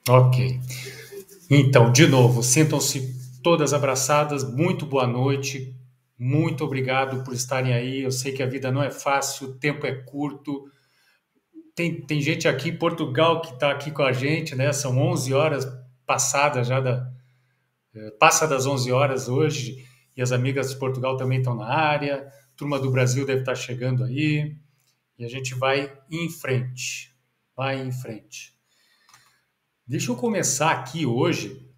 Ok. Então, de novo, sintam-se todas abraçadas. Muito boa noite. Muito obrigado por estarem aí. Eu sei que a vida não é fácil, o tempo é curto. Tem gente aqui em Portugal que está aqui com a gente, né? São 11 horas passadas já passa das 11 horas hoje e as amigas de Portugal também estão na área. Turma do Brasil deve estar chegando aí e a gente vai em frente. Vai em frente. Deixa eu começar aqui hoje.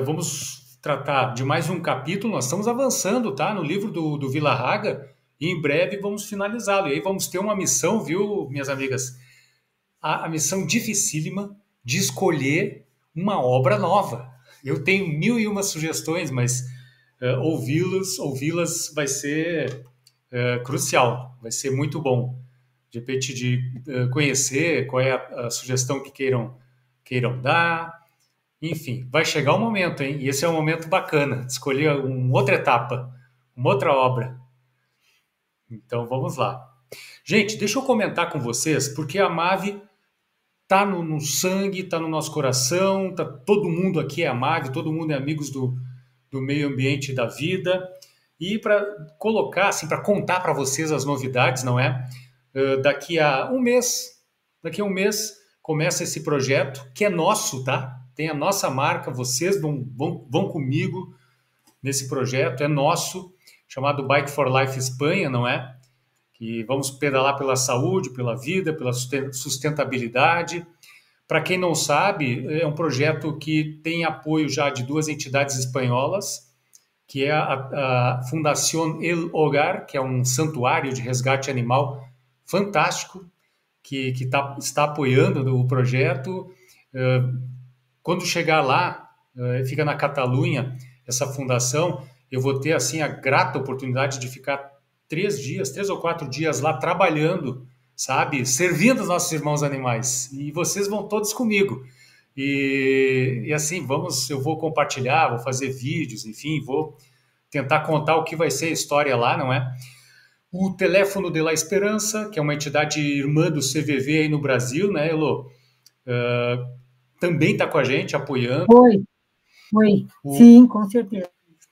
Vamos tratar de mais um capítulo. Nós estamos avançando, tá? No livro do Vila Haga e em breve vamos finalizá-lo. E aí vamos ter uma missão, viu, minhas amigas? A missão dificílima de escolher uma obra nova. Eu tenho mil e uma sugestões, mas ouvi-las vai ser crucial, vai ser muito bom. De repente, de conhecer qual é a sugestão que queiram dar. Enfim, vai chegar o momento, hein? E esse é um momento bacana, de escolher uma outra etapa, uma outra obra. Então vamos lá. Gente, deixa eu comentar com vocês, porque a Mave tá no sangue, tá no nosso coração, tá, todo mundo aqui é amado, todo mundo é amigos do meio ambiente e da vida. E para colocar, assim, para contar para vocês as novidades, não é? Daqui a um mês começa esse projeto que é nosso, tá? Tem a nossa marca, vocês vão comigo nesse projeto, é nosso, chamado Bike for Life Espanha, não é? Que vamos pedalar pela saúde, pela vida, pela sustentabilidade. Para quem não sabe, é um projeto que tem apoio já de duas entidades espanholas, que é a Fundación El Hogar, que é um santuário de resgate animal fantástico, que está apoiando o projeto. Quando chegar lá, fica na Catalunha, essa fundação, eu vou ter assim a grata oportunidade de ficar 3 dias, 3 ou 4 dias lá trabalhando, sabe, servindo os nossos irmãos animais. E vocês vão todos comigo. E assim, eu vou compartilhar, vou fazer vídeos, enfim, vou tentar contar o que vai ser a história lá, não é? O Teléfono de la Esperança, que é uma entidade irmã do CVV aí no Brasil, né, Elo? Também está com a gente, apoiando. Foi, foi. O, Sim, com certeza.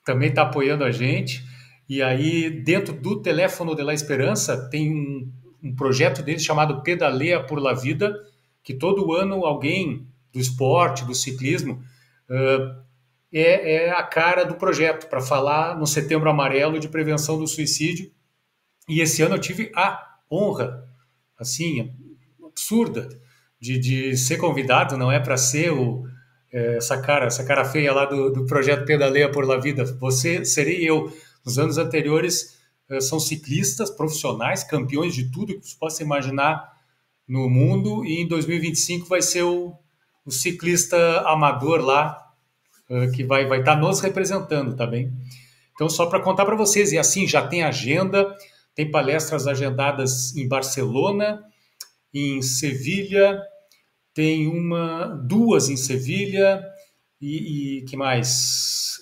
também está apoiando a gente. E aí, dentro do Teléfono de la Esperança, tem um projeto deles chamado Pedaleia por la Vida, que todo ano alguém do esporte, do ciclismo, é a cara do projeto para falar no Setembro Amarelo de prevenção do suicídio. E esse ano eu tive a honra, assim, absurda, de ser convidado, não é para ser essa cara feia lá do projeto Pedaleia por la Vida. Você serei eu. Nos anos anteriores, são ciclistas profissionais, campeões de tudo que você possa imaginar no mundo, e em 2025 vai ser o ciclista amador lá, que vai estar nos representando, tá bem? Então, só para contar para vocês, e assim, já tem agenda, tem palestras agendadas em Barcelona, em Sevilha, tem duas em Sevilha, e que mais?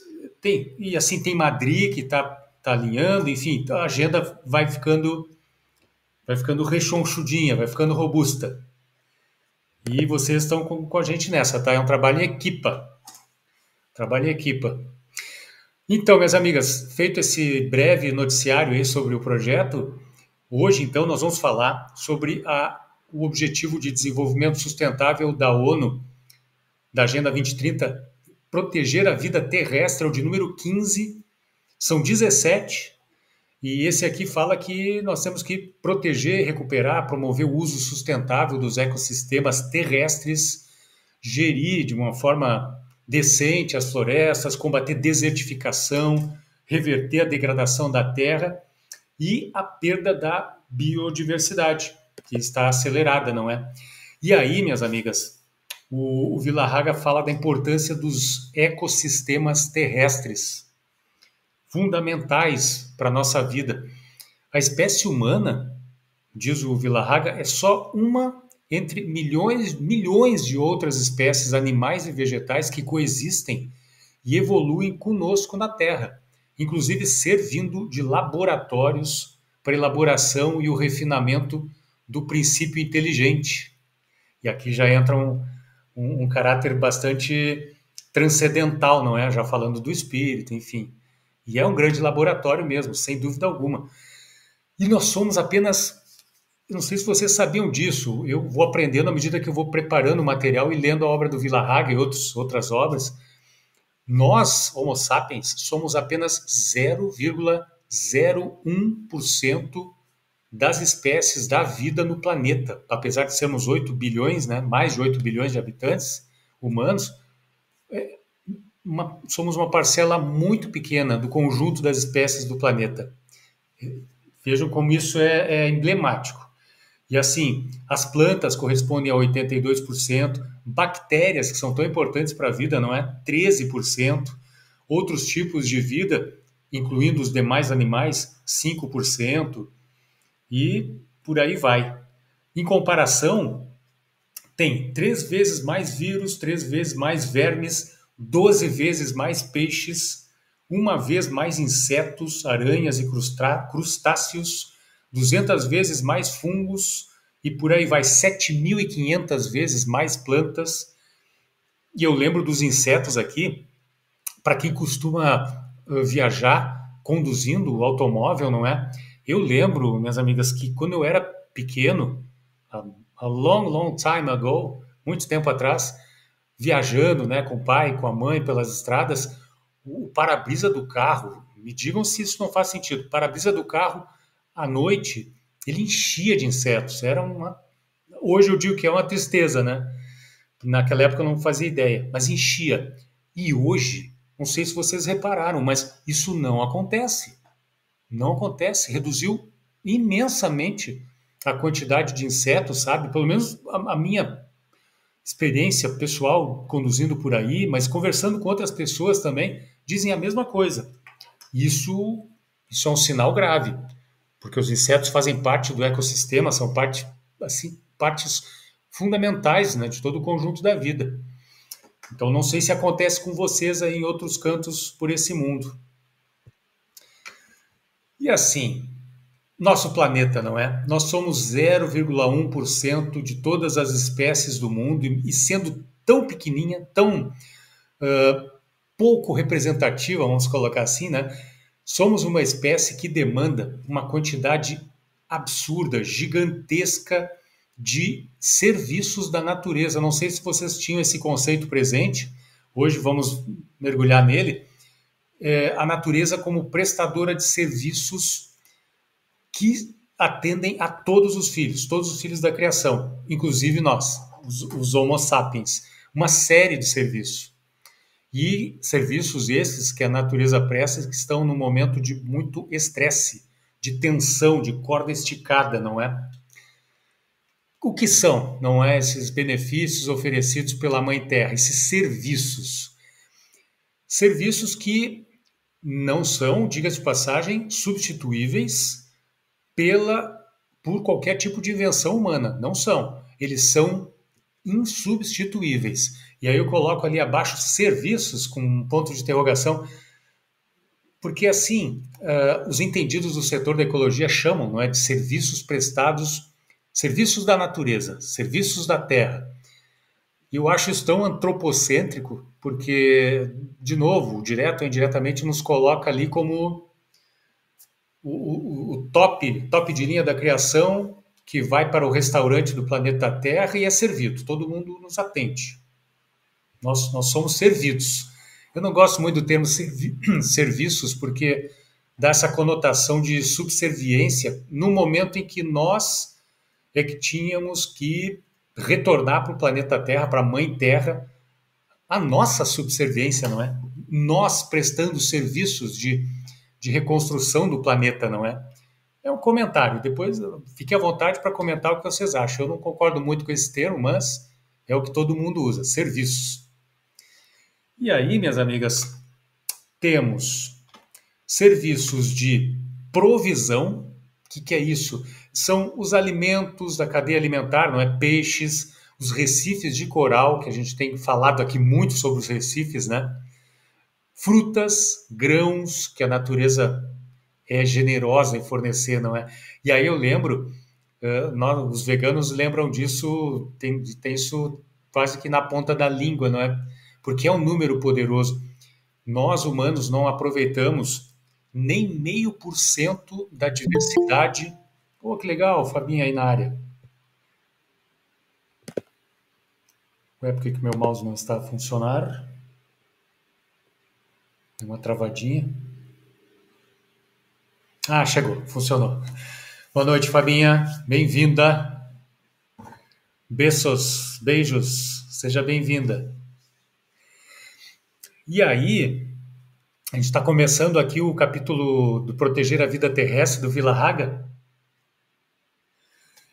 E assim, tem Madrid que tá alinhando, enfim, então a agenda vai ficando rechonchudinha, vai ficando robusta. E vocês estão com a gente nessa, tá? É um trabalho em equipa. Trabalho em equipa. Então, minhas amigas, feito esse breve noticiário aí sobre o projeto, hoje, então, nós vamos falar sobre o Objetivo de Desenvolvimento Sustentável da ONU, da Agenda 2030, proteger a vida terrestre, é o de número 15, são 17, e esse aqui fala que nós temos que proteger, recuperar, promover o uso sustentável dos ecossistemas terrestres, gerir de uma forma decente as florestas, combater desertificação, reverter a degradação da terra e a perda da biodiversidade, que está acelerada, não é? E aí, minhas amigas, o Vila Haga fala da importância dos ecossistemas terrestres, fundamentais para a nossa vida. A espécie humana, diz o Vila Haga, é só uma entre milhões de outras espécies animais e vegetais que coexistem e evoluem conosco na Terra, inclusive servindo de laboratórios para a elaboração e o refinamento do princípio inteligente. E aqui já entra um caráter bastante transcendental, não é? Já falando do espírito, enfim. E é um grande laboratório mesmo, sem dúvida alguma. E nós somos apenas. Eu não sei se vocês sabiam disso, eu vou aprendendo à medida que eu vou preparando o material e lendo a obra do Villa-Haga e outras obras. Nós, Homo sapiens, somos apenas 0,01% das espécies da vida no planeta. Apesar de sermos 8 bilhões, né, mais de 8 bilhões de habitantes humanos, somos uma parcela muito pequena do conjunto das espécies do planeta. Vejam como isso é emblemático. E assim, as plantas correspondem a 82%, bactérias, que são tão importantes para a vida, não é? 13%, outros tipos de vida, incluindo os demais animais, 5%, e por aí vai. Em comparação, tem 3 vezes mais vírus, 3 vezes mais vermes, 12 vezes mais peixes, 1 vez mais insetos, aranhas e crustáceos, 200 vezes mais fungos e por aí vai, 7.500 vezes mais plantas. E eu lembro dos insetos aqui, para quem costuma viajar conduzindo o automóvel, não é? Eu lembro, minhas amigas, que quando eu era pequeno, a long, long time ago, muito tempo atrás, viajando, né, com o pai, com a mãe pelas estradas, o para-brisa do carro, me digam se isso não faz sentido, o para-brisa do carro, à noite, ele enchia de insetos, hoje eu digo que é uma tristeza, né? Naquela época eu não fazia ideia, mas enchia. E hoje, não sei se vocês repararam, mas isso não acontece. Não acontece, reduziu imensamente a quantidade de insetos, sabe? Pelo menos a minha experiência pessoal conduzindo por aí, mas conversando com outras pessoas também, dizem a mesma coisa. Isso é um sinal grave, porque os insetos fazem parte do ecossistema, são partes fundamentais, né, de todo o conjunto da vida. Então, não sei se acontece com vocês aí em outros cantos por esse mundo. E assim, nosso planeta, não é? Nós somos 0,1% de todas as espécies do mundo e sendo tão pequenininha, tão pouco representativa, vamos colocar assim, né? Somos uma espécie que demanda uma quantidade absurda, gigantesca de serviços da natureza. Não sei se vocês tinham esse conceito presente, hoje vamos mergulhar nele. A natureza como prestadora de serviços que atendem a todos os filhos da criação, inclusive nós, os Homo sapiens, uma série de serviços. E serviços esses que a natureza presta que estão num momento de muito estresse, de tensão, de corda esticada, não é? O que são, não é, esses benefícios oferecidos pela Mãe Terra, esses serviços? Serviços que não são, diga-se de passagem, substituíveis por qualquer tipo de invenção humana. Não são. Eles são insubstituíveis. E aí eu coloco ali abaixo serviços com um ponto de interrogação, porque assim, os entendidos do setor da ecologia chamam, não é, de serviços prestados, serviços da natureza, serviços da terra. E eu acho isso tão antropocêntrico, porque, de novo, direto ou indiretamente, nos coloca ali como o top de linha da criação que vai para o restaurante do planeta Terra e é servido. Todo mundo nos atende. Nós somos servidos. Eu não gosto muito do termo serviços, porque dá essa conotação de subserviência no momento em que nós é que tínhamos que retornar para o planeta Terra, para a Mãe Terra, a nossa subserviência, não é? Nós prestando serviços de reconstrução do planeta, não é? É um comentário. Depois fique à vontade para comentar o que vocês acham. Eu não concordo muito com esse termo, mas é o que todo mundo usa, serviços. E aí, minhas amigas, temos serviços de provisão. O que é isso? São os alimentos da cadeia alimentar, não é? Peixes, os recifes de coral, que a gente tem falado aqui muito sobre os recifes, né? Frutas, grãos, que a natureza é generosa em fornecer, não é? E aí eu lembro Os veganos lembram disso, tem isso quase que na ponta da língua, não é? Porque é um número poderoso. Nós, humanos, não aproveitamos nem 0,5% da diversidade. Pô, que legal, Fabinho aí na área. Ué, por que que meu mouse não está a funcionar? Deu uma travadinha. Ah, chegou, funcionou. Boa noite, Fabinha. Bem-vinda. Beijos, seja bem-vinda. E aí, a gente está começando aqui o capítulo do Proteger a Vida Terrestre do Vila Haga,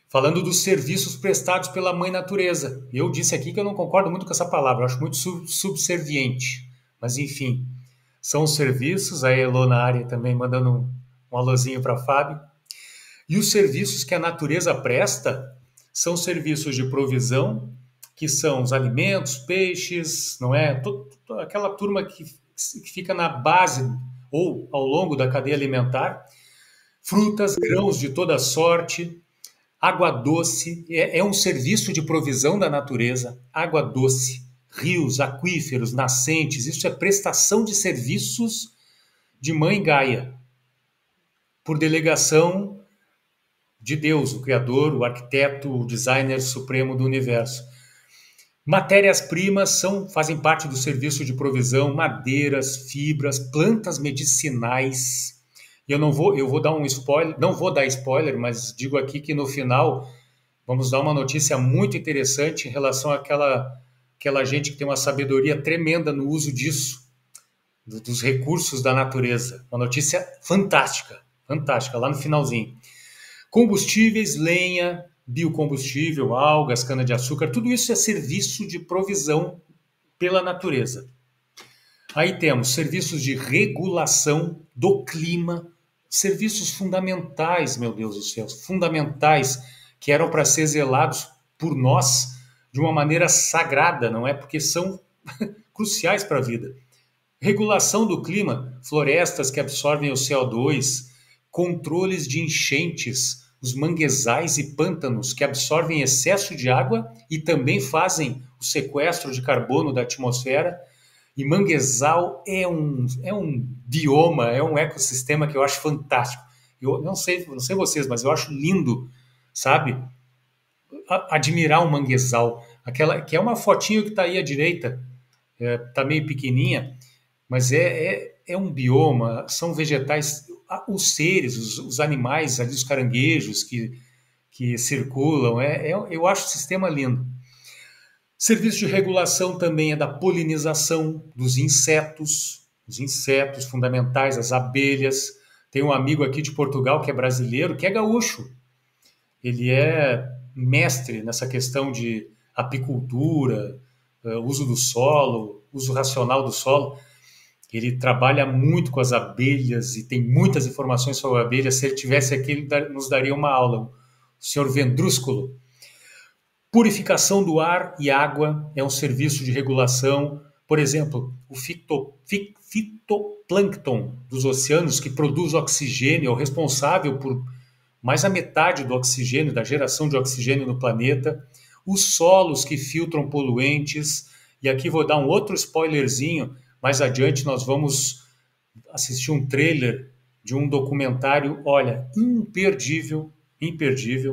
falando dos serviços prestados pela Mãe Natureza. Eu disse aqui que eu não concordo muito com essa palavra, eu acho muito subserviente. Mas, enfim, são os serviços, a Elô na área também mandando um alôzinho para Fábio. E os serviços que a natureza presta são serviços de provisão, que são os alimentos, peixes, não é? Aquela turma que fica na base ou ao longo da cadeia alimentar, frutas, grãos de toda sorte, água doce, é um serviço de provisão da natureza, água doce, rios, aquíferos, nascentes, isso é prestação de serviços de Mãe Gaia, por delegação de Deus, o Criador, o arquiteto, o designer supremo do universo. Matérias-primas fazem parte do serviço de provisão, madeiras, fibras, plantas medicinais. E eu vou dar um spoiler, não vou dar spoiler, mas digo aqui que no final vamos dar uma notícia muito interessante em relação àquela gente que tem uma sabedoria tremenda no uso disso, dos recursos da natureza. Uma notícia fantástica, fantástica, lá no finalzinho. Combustíveis, lenha, biocombustível, algas, cana-de-açúcar, tudo isso é serviço de provisão pela natureza. Aí temos serviços de regulação do clima, serviços fundamentais, meu Deus do céu, fundamentais, que eram para ser zelados por nós de uma maneira sagrada, não é? Porque são cruciais para a vida. Regulação do clima, florestas que absorvem o CO2, controles de enchentes, os manguezais e pântanos que absorvem excesso de água e também fazem o sequestro de carbono da atmosfera. E manguezal é um bioma, é um ecossistema que eu acho fantástico. Eu não sei vocês, mas eu acho lindo, sabe? Admirar um manguezal. Aquela que é uma fotinho que está aí à direita, está meio pequenininha, mas é um bioma, são vegetais, os seres, os animais, ali, os caranguejos que circulam, eu acho o sistema lindo. Serviço de regulação também é da polinização dos insetos, os insetos fundamentais, as abelhas. Tem um amigo aqui de Portugal que é brasileiro, que é gaúcho. Ele é mestre nessa questão de apicultura, uso do solo, uso racional do solo. Ele trabalha muito com as abelhas e tem muitas informações sobre abelhas. Se ele tivesse aqui, ele nos daria uma aula. O senhor Vendrúsculo. Purificação do ar e água é um serviço de regulação. Por exemplo, o fitoplâncton dos oceanos, que produz oxigênio, é o responsável por mais da metade do oxigênio, da geração de oxigênio no planeta. Os solos que filtram poluentes. E aqui vou dar um outro spoilerzinho. Mais adiante nós vamos assistir um trailer de um documentário, olha, imperdível,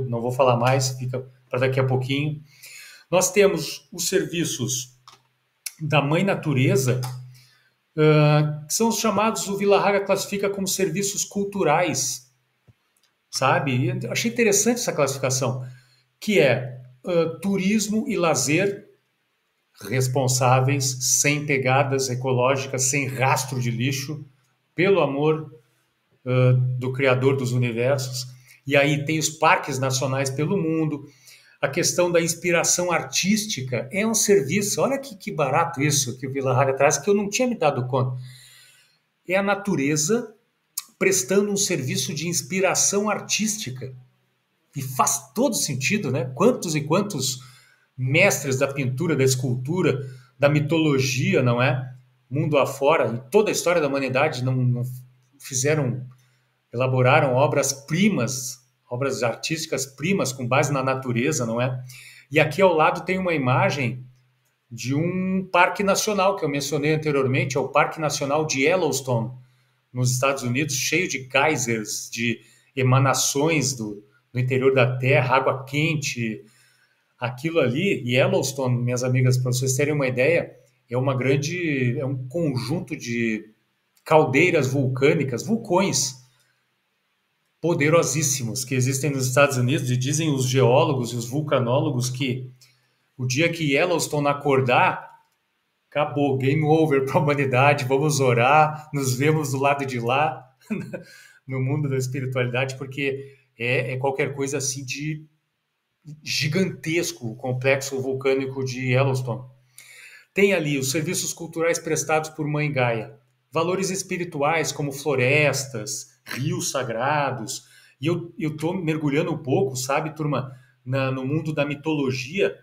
não vou falar mais, fica para daqui a pouquinho. Nós temos os serviços da Mãe Natureza, que são os chamados, o Vila Haga classifica como serviços culturais, sabe? Eu achei interessante essa classificação, que é turismo e lazer responsáveis, sem pegadas ecológicas, sem rastro de lixo, pelo amor do Criador dos Universos. E aí tem os parques nacionais pelo mundo. A questão da inspiração artística é um serviço. Olha que barato isso que o Vila Haga traz, que eu não tinha me dado conta. É a natureza prestando um serviço de inspiração artística. E faz todo sentido, né? Quantos e quantos mestres da pintura, da escultura, da mitologia, não é? Mundo afora, e toda a história da humanidade não elaboraram obras-primas, obras artísticas primas com base na natureza, não é? E aqui ao lado tem uma imagem de um parque nacional que eu mencionei anteriormente, é o Parque Nacional de Yellowstone, nos Estados Unidos, cheio de geysers, de emanações do interior da Terra, água quente. Aquilo ali, Yellowstone, minhas amigas, para vocês terem uma ideia, é um conjunto de caldeiras vulcânicas, vulcões poderosíssimos que existem nos Estados Unidos, e dizem os geólogos e os vulcanólogos que o dia que Yellowstone acordar, acabou, game over para a humanidade, vamos orar, nos vemos do lado de lá, no mundo da espiritualidade, porque é qualquer coisa assim de gigantesco o complexo vulcânico de Yellowstone. Tem ali os serviços culturais prestados por Mãe Gaia, valores espirituais como florestas, rios sagrados, e eu estou mergulhando um pouco, sabe, turma, no mundo da mitologia,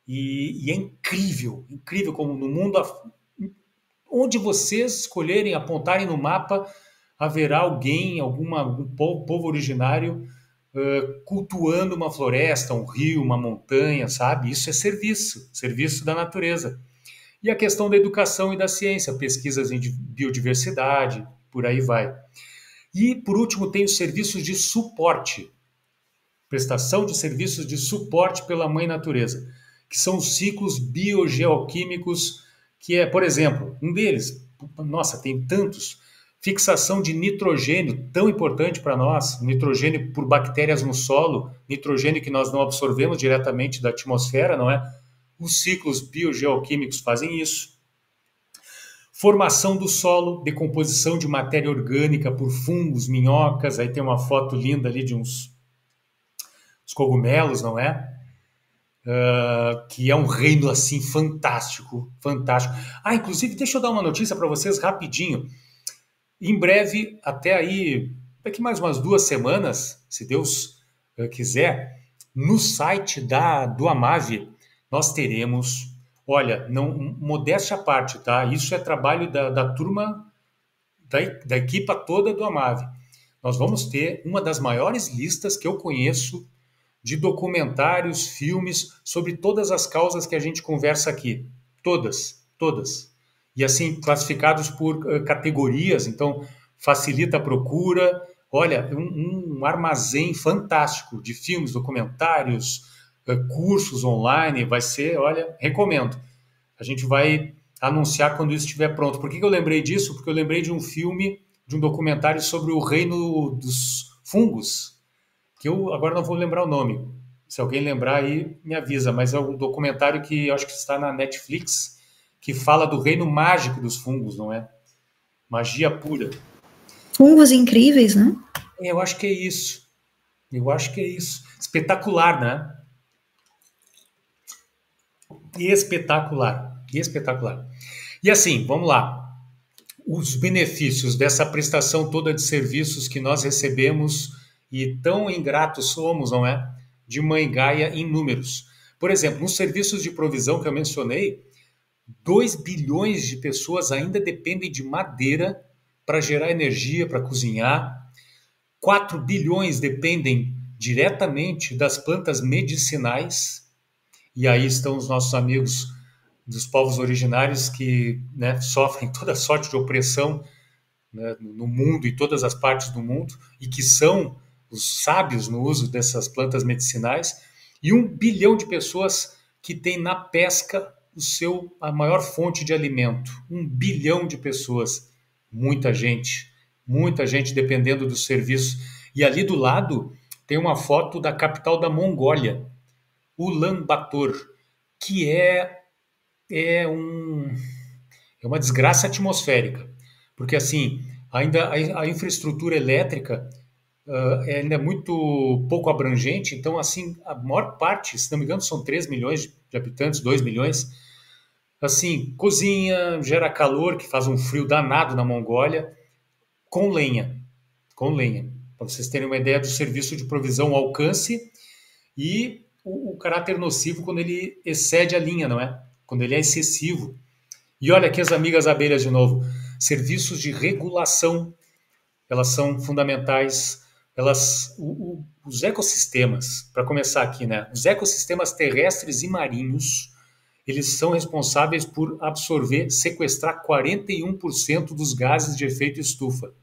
e é incrível, incrível como no mundo, onde vocês escolherem, apontarem no mapa, haverá alguém, algum povo originário cultuando uma floresta, um rio, uma montanha, sabe? Isso é serviço, serviço da natureza. E a questão da educação e da ciência, pesquisas em biodiversidade, por aí vai. E, por último, tem os serviços de suporte, prestação de serviços de suporte pela Mãe Natureza, que são os ciclos biogeoquímicos, que é, por exemplo, um deles, nossa, tem tantos, fixação de nitrogênio, tão importante para nós, nitrogênio por bactérias no solo, nitrogênio que nós não absorvemos diretamente da atmosfera, não é? Os ciclos biogeoquímicos fazem isso. Formação do solo, decomposição de matéria orgânica por fungos, minhocas, aí tem uma foto linda ali de uns cogumelos, não é? Que é um reino assim fantástico, fantástico. Inclusive, deixa eu dar uma notícia para vocês rapidinho. Em breve, até aí, daqui mais umas 2 semanas, se Deus quiser, no site do Amave, nós teremos, olha, não, modéstia à parte, tá? Isso é trabalho da turma, da equipa toda do Amave. Nós vamos ter uma das maiores listas que eu conheço de documentários, filmes, sobre todas as causas que a gente conversa aqui. Todas, todas. E assim, classificados por categorias, então facilita a procura. Olha, um armazém fantástico de filmes, documentários, cursos online, vai ser, olha, recomendo. A gente vai anunciar quando isso estiver pronto. Por que eu lembrei disso? Porque eu lembrei de um filme, de um documentário sobre o reino dos fungos, que eu agora não vou lembrar o nome. Se alguém lembrar aí, me avisa, mas é um documentário que eu acho que está na Netflix, que fala do reino mágico dos fungos, não é? Magia pura. Fungos incríveis, né? Eu acho que é isso. Eu acho que é isso. Espetacular, né? Espetacular. Espetacular. E assim, vamos lá. Os benefícios dessa prestação toda de serviços que nós recebemos e tão ingratos somos, não é? De Mãe Gaia em números. Por exemplo, nos serviços de provisão que eu mencionei, 2 bilhões de pessoas ainda dependem de madeira para gerar energia, para cozinhar. 4 bilhões dependem diretamente das plantas medicinais. E aí estão os nossos amigos dos povos originários que, né, sofrem toda sorte de opressão, né, no mundo e todas as partes do mundo, e que são os sábios no uso dessas plantas medicinais. E 1 bilhão de pessoas que têm na pesca a maior fonte de alimento. 1 bilhão de pessoas. Muita gente dependendo do serviço. E ali do lado tem uma foto da capital da Mongólia, Ulaanbaatar, que é uma desgraça atmosférica, porque assim, ainda a infraestrutura elétrica ainda é muito pouco abrangente, então assim, a maior parte, se não me engano, são 3 milhões de habitantes, 2 milhões, assim, cozinha, gera calor, que faz um frio danado na Mongólia, com lenha, para vocês terem uma ideia do serviço de provisão, o alcance e o caráter nocivo quando ele excede a linha, não é? Quando ele é excessivo. E olha aqui as amigas abelhas de novo. Serviços de regulação, elas são fundamentais os ecossistemas, para começar aqui, né? Os ecossistemas terrestres e marinhos, eles são responsáveis por absorver, sequestrar 41% dos gases de efeito estufa.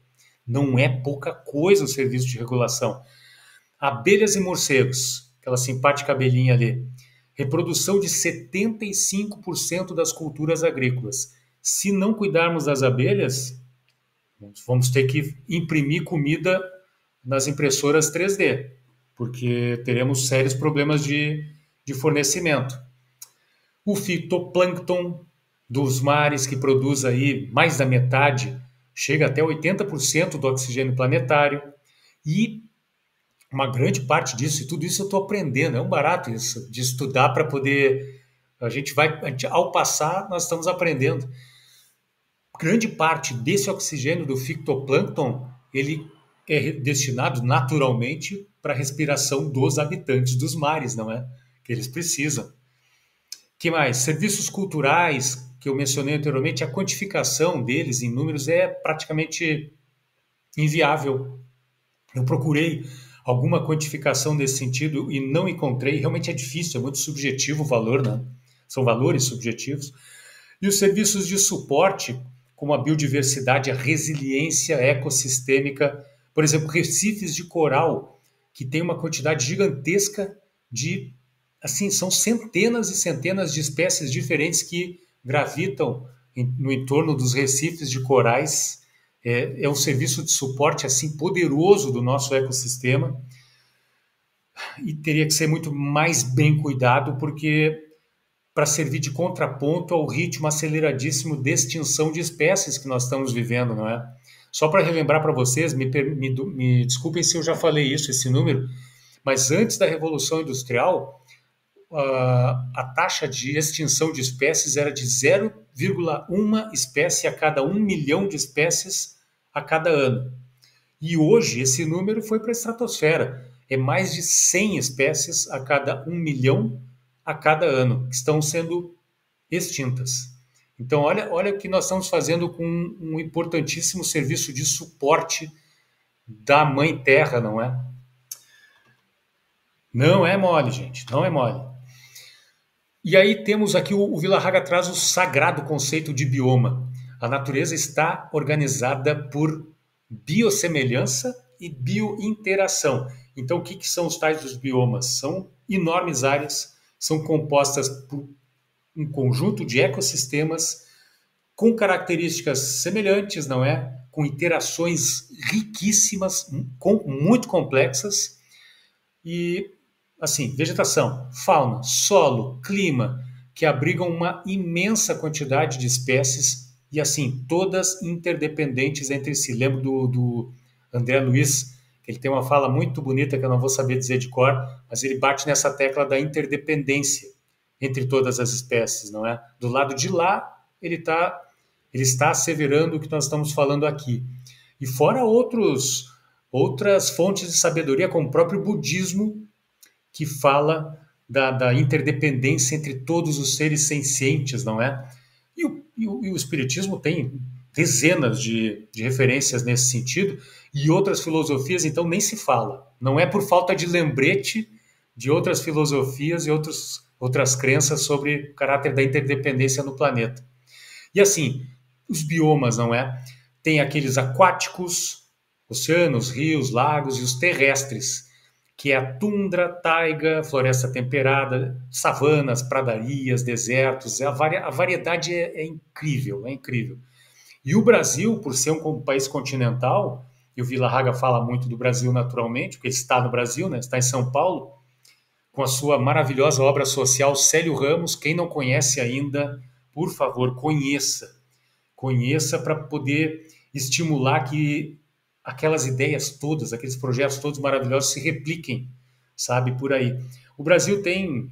Não é pouca coisa o serviço de regulação. Abelhas e morcegos, aquela simpática abelhinha ali, reprodução de 75% das culturas agrícolas. Se não cuidarmos das abelhas, vamos ter que imprimir comida nas impressoras 3D, porque teremos sérios problemas de fornecimento. O fitoplâncton dos mares, que produz aí mais da metade, chega até 80% do oxigênio planetário, e uma grande parte disso, e tudo isso eu estou aprendendo, é um barato isso, de estudar para poder, ao passar, nós estamos aprendendo. Grande parte desse oxigênio do fitoplâncton, ele é destinado naturalmente para a respiração dos habitantes dos mares, não é? Que eles precisam. Que mais? Serviços culturais, que eu mencionei anteriormente, a quantificação deles em números é praticamente inviável. Eu procurei alguma quantificação nesse sentido e não encontrei. Realmente é difícil, é muito subjetivo o valor, né? São valores subjetivos. E os serviços de suporte, como a biodiversidade, a resiliência ecossistêmica, por exemplo, recifes de coral, que tem uma quantidade gigantesca de, assim, são centenas e centenas de espécies diferentes que gravitam no entorno dos recifes de corais. É um serviço de suporte assim poderoso do nosso ecossistema e teria que ser muito mais bem cuidado, porque para servir de contraponto ao ritmo aceleradíssimo de extinção de espécies que nós estamos vivendo, não é? Só para relembrar para vocês, me desculpem se eu já falei isso, esse número, mas antes da Revolução Industrial, a taxa de extinção de espécies era de 0,1 espécie a cada 1 milhão de espécies a cada ano. E hoje esse número foi para a estratosfera. É mais de 100 espécies a cada 1 milhão a cada ano que estão sendo extintas. Então, olha o que nós estamos fazendo com um importantíssimo serviço de suporte da Mãe Terra, não é? Não é mole, gente, não é mole. E aí temos aqui, o Vila-Raga traz o sagrado conceito de bioma. A natureza está organizada por biossemelhança e biointeração. Então, o que são os tais dos biomas? São enormes áreas, são compostas por um conjunto de ecossistemas com características semelhantes, não é? Com interações riquíssimas, muito complexas e, assim, vegetação, fauna, solo, clima, que abrigam uma imensa quantidade de espécies e, assim, todas interdependentes entre si. Lembro do André Luiz, que ele tem uma fala muito bonita que eu não vou saber dizer de cor, mas ele bate nessa tecla da interdependência entre todas as espécies, não é? Do lado de lá, ele está asseverando o que nós estamos falando aqui. E fora outras fontes de sabedoria, como o próprio budismo, que fala da interdependência entre todos os seres sencientes, não é? E o Espiritismo tem dezenas de referências nesse sentido, e outras filosofias, então, nem se fala. Não é por falta de lembrete de outras filosofias e outras crenças sobre o caráter da interdependência no planeta. E assim, os biomas, não é? Tem aqueles aquáticos, oceanos, rios, lagos, e os terrestres, que é a tundra, taiga, floresta temperada, savanas, pradarias, desertos. A variedade é incrível, é incrível. E o Brasil, por ser um país continental, e o Vila-Raga fala muito do Brasil naturalmente, porque ele está no Brasil, né? Está em São Paulo, com a sua maravilhosa obra social Célio Ramos. Quem não conhece ainda, por favor, conheça. Conheça para poder estimular que aquelas ideias todas, aqueles projetos todos maravilhosos se repliquem, sabe, por aí. O Brasil tem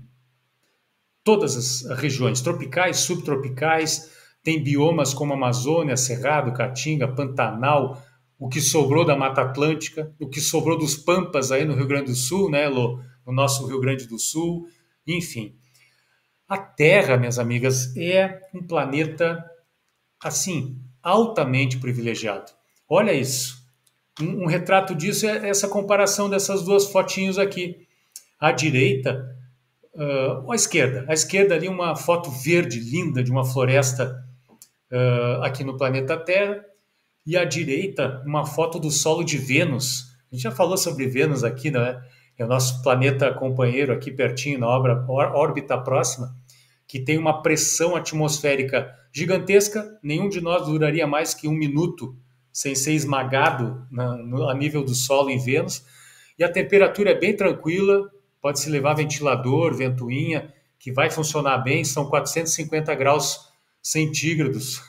todas as regiões, tropicais, subtropicais, tem biomas como Amazônia, Cerrado, Caatinga, Pantanal, o que sobrou da Mata Atlântica, o que sobrou dos Pampas aí no Rio Grande do Sul, né, Lô? No nosso Rio Grande do Sul, enfim. A Terra, minhas amigas, é um planeta, assim, altamente privilegiado. Olha isso. Um retrato disso é essa comparação dessas duas fotinhos aqui. À direita, à esquerda ali uma foto verde linda de uma floresta aqui no planeta Terra, e à direita uma foto do solo de Vênus. A gente já falou sobre Vênus aqui, né? É o nosso planeta companheiro aqui pertinho na órbita próxima, que tem uma pressão atmosférica gigantesca. Nenhum de nós duraria mais que 1 minuto sem ser esmagado a nível do solo em Vênus. E a temperatura é bem tranquila, pode-se levar ventilador, ventoinha, que vai funcionar bem, são 450 graus centígrados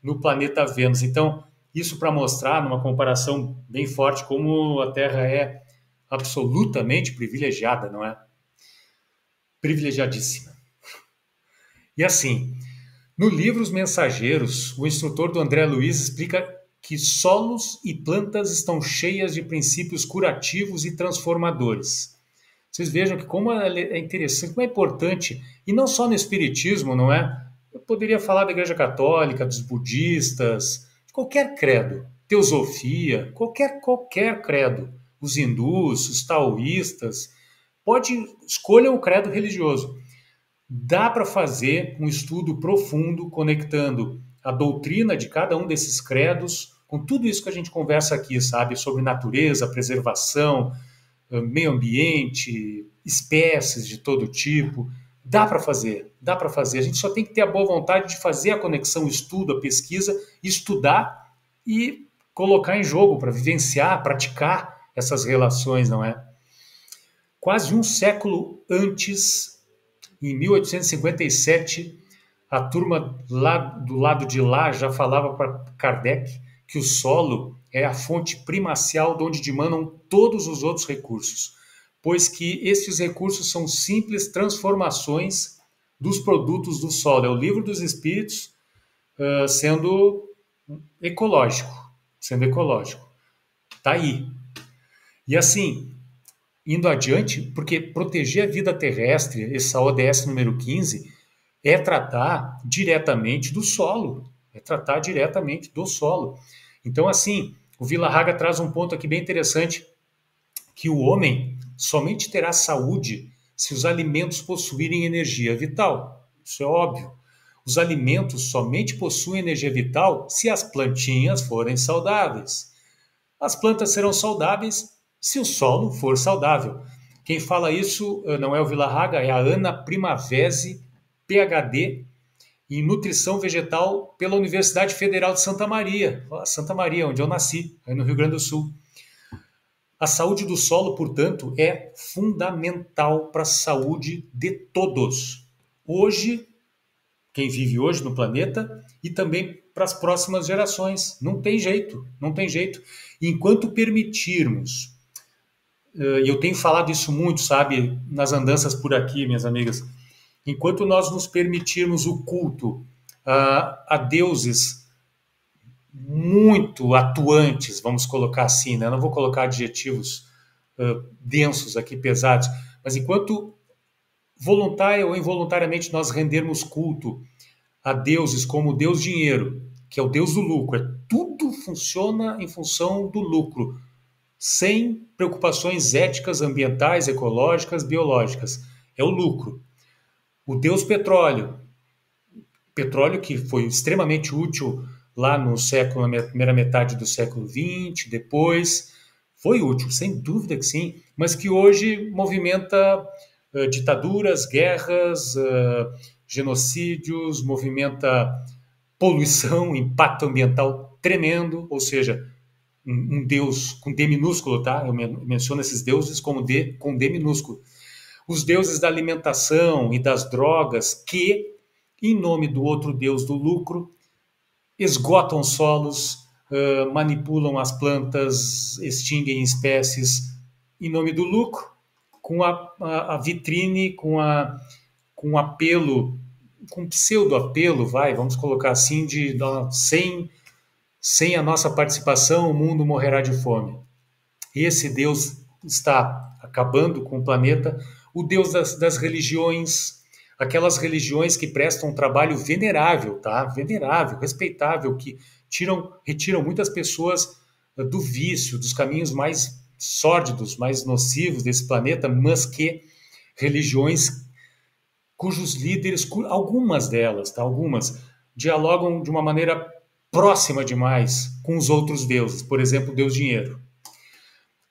no planeta Vênus. Então, isso para mostrar, numa comparação bem forte, como a Terra é absolutamente privilegiada, não é? Privilegiadíssima. E assim, no livro Os Mensageiros, o instrutor do André Luiz explica que solos e plantas estão cheias de princípios curativos e transformadores. Vocês vejam que como é interessante, como é importante, e não só no espiritismo, não é? Eu poderia falar da Igreja Católica, dos budistas, de qualquer credo, teosofia, qualquer credo, os hindus, os taoístas, escolham o credo religioso. Dá para fazer um estudo profundo conectando a doutrina de cada um desses credos com tudo isso que a gente conversa aqui, sabe? Sobre natureza, preservação, meio ambiente, espécies de todo tipo. Dá para fazer, dá para fazer. A gente só tem que ter a boa vontade de fazer a conexão, o estudo, a pesquisa, estudar e colocar em jogo para vivenciar, praticar essas relações, não é? Quase um século antes, em 1857, a turma lá do lado de lá já falava para Kardec que o solo é a fonte primacial de onde dimanam todos os outros recursos, pois que esses recursos são simples transformações dos produtos do solo. É o livro dos Espíritos sendo ecológico, Está aí. E assim, indo adiante, porque proteger a vida terrestre, essa ODS número 15, é tratar diretamente do solo. Então, assim, o Vila-Raga traz um ponto aqui bem interessante, que o homem somente terá saúde se os alimentos possuírem energia vital. Isso é óbvio. Os alimentos somente possuem energia vital se as plantinhas forem saudáveis. As plantas serão saudáveis se o solo for saudável. Quem fala isso não é o Vila-Raga, é a Ana Primavesi, PhD em Nutrição Vegetal pela Universidade Federal de Santa Maria, onde eu nasci, aí no Rio Grande do Sul. A saúde do solo, portanto, é fundamental para a saúde de todos. Hoje, quem vive hoje no planeta e também para as próximas gerações. Não tem jeito. Enquanto permitirmos, e eu tenho falado isso muito, sabe, nas andanças por aqui, minhas amigas, enquanto nós nos permitirmos o culto a deuses muito atuantes, vamos colocar assim, né? Eu não vou colocar adjetivos densos aqui, pesados, mas enquanto voluntária ou involuntariamente nós rendermos culto a deuses como o Deus Dinheiro, que é o Deus do lucro, tudo funciona em função do lucro, sem preocupações éticas, ambientais, ecológicas, biológicas. É o lucro. O Deus Petróleo que foi extremamente útil lá no século, na primeira metade do século XX, depois, foi útil, sem dúvida que sim, mas que hoje movimenta ditaduras, guerras, genocídios, movimenta poluição, impacto ambiental tremendo, ou seja, um Deus com D minúsculo, tá? Eu menciono esses deuses com D minúsculo. Os deuses da alimentação e das drogas que, em nome do outro Deus do lucro, esgotam solos, manipulam as plantas, extinguem espécies em nome do lucro, com a vitrine, com apelo, com pseudo-apelo, vamos colocar assim, sem a nossa participação, o mundo morrerá de fome. Esse Deus está acabando com o planeta, o Deus das religiões, aquelas religiões que prestam um trabalho venerável, tá? Venerável, respeitável, que retiram muitas pessoas do vício, dos caminhos mais sórdidos, mais nocivos desse planeta, mas que religiões cujos líderes, algumas delas, tá? Algumas, dialogam de uma maneira próxima demais com os outros deuses, por exemplo, o Deus Dinheiro.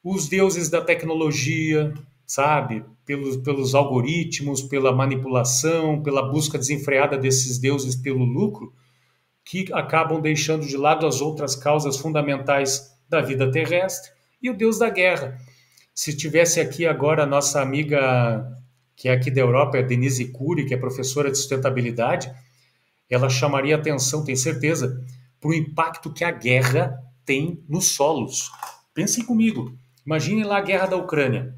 Os deuses da tecnologia, sabe? Pelos algoritmos, pela manipulação, pela busca desenfreada desses deuses pelo lucro, que acabam deixando de lado as outras causas fundamentais da vida terrestre, e o Deus da guerra. Se tivesse aqui agora a nossa amiga, que é aqui da Europa, a Denise Cury, que é professora de sustentabilidade, ela chamaria atenção, tenho certeza, para o impacto que a guerra tem nos solos. Pensem comigo, imaginem lá a guerra da Ucrânia.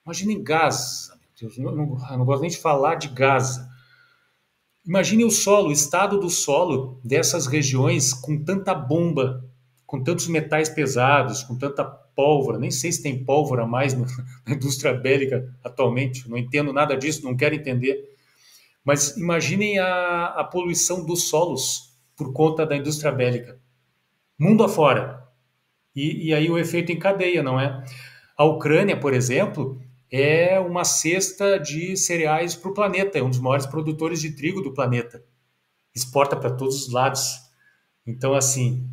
Imaginem Gaza, meu Deus, eu não gosto nem de falar de Gaza. Imagine o solo, o estado do solo dessas regiões com tanta bomba, com tantos metais pesados, com tanta pólvora. Nem sei se tem pólvora mais na indústria bélica atualmente, não entendo nada disso, não quero entender. Mas imaginem a poluição dos solos por conta da indústria bélica. Mundo afora. E aí o efeito em cadeia, não é? A Ucrânia, por exemplo, é uma cesta de cereais para o planeta, é um dos maiores produtores de trigo do planeta. Exporta para todos os lados. Então, assim,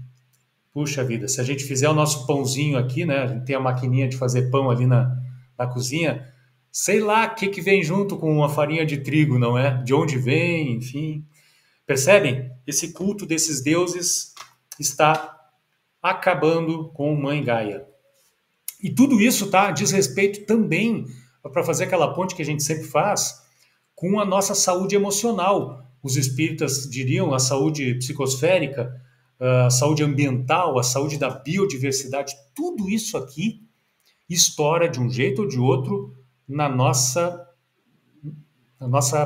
puxa vida, se a gente fizer o nosso pãozinho aqui, né? A gente tem a maquininha de fazer pão ali na cozinha, sei lá o que vem junto com a farinha de trigo, não é? De onde vem, enfim. Percebem? Esse culto desses deuses está acabando com Mãe Gaia. E tudo isso diz respeito também, para fazer aquela ponte que a gente sempre faz, com a nossa saúde emocional. Os espíritas diriam a saúde psicosférica, a saúde ambiental, a saúde da biodiversidade. Tudo isso aqui estoura de um jeito ou de outro na nossa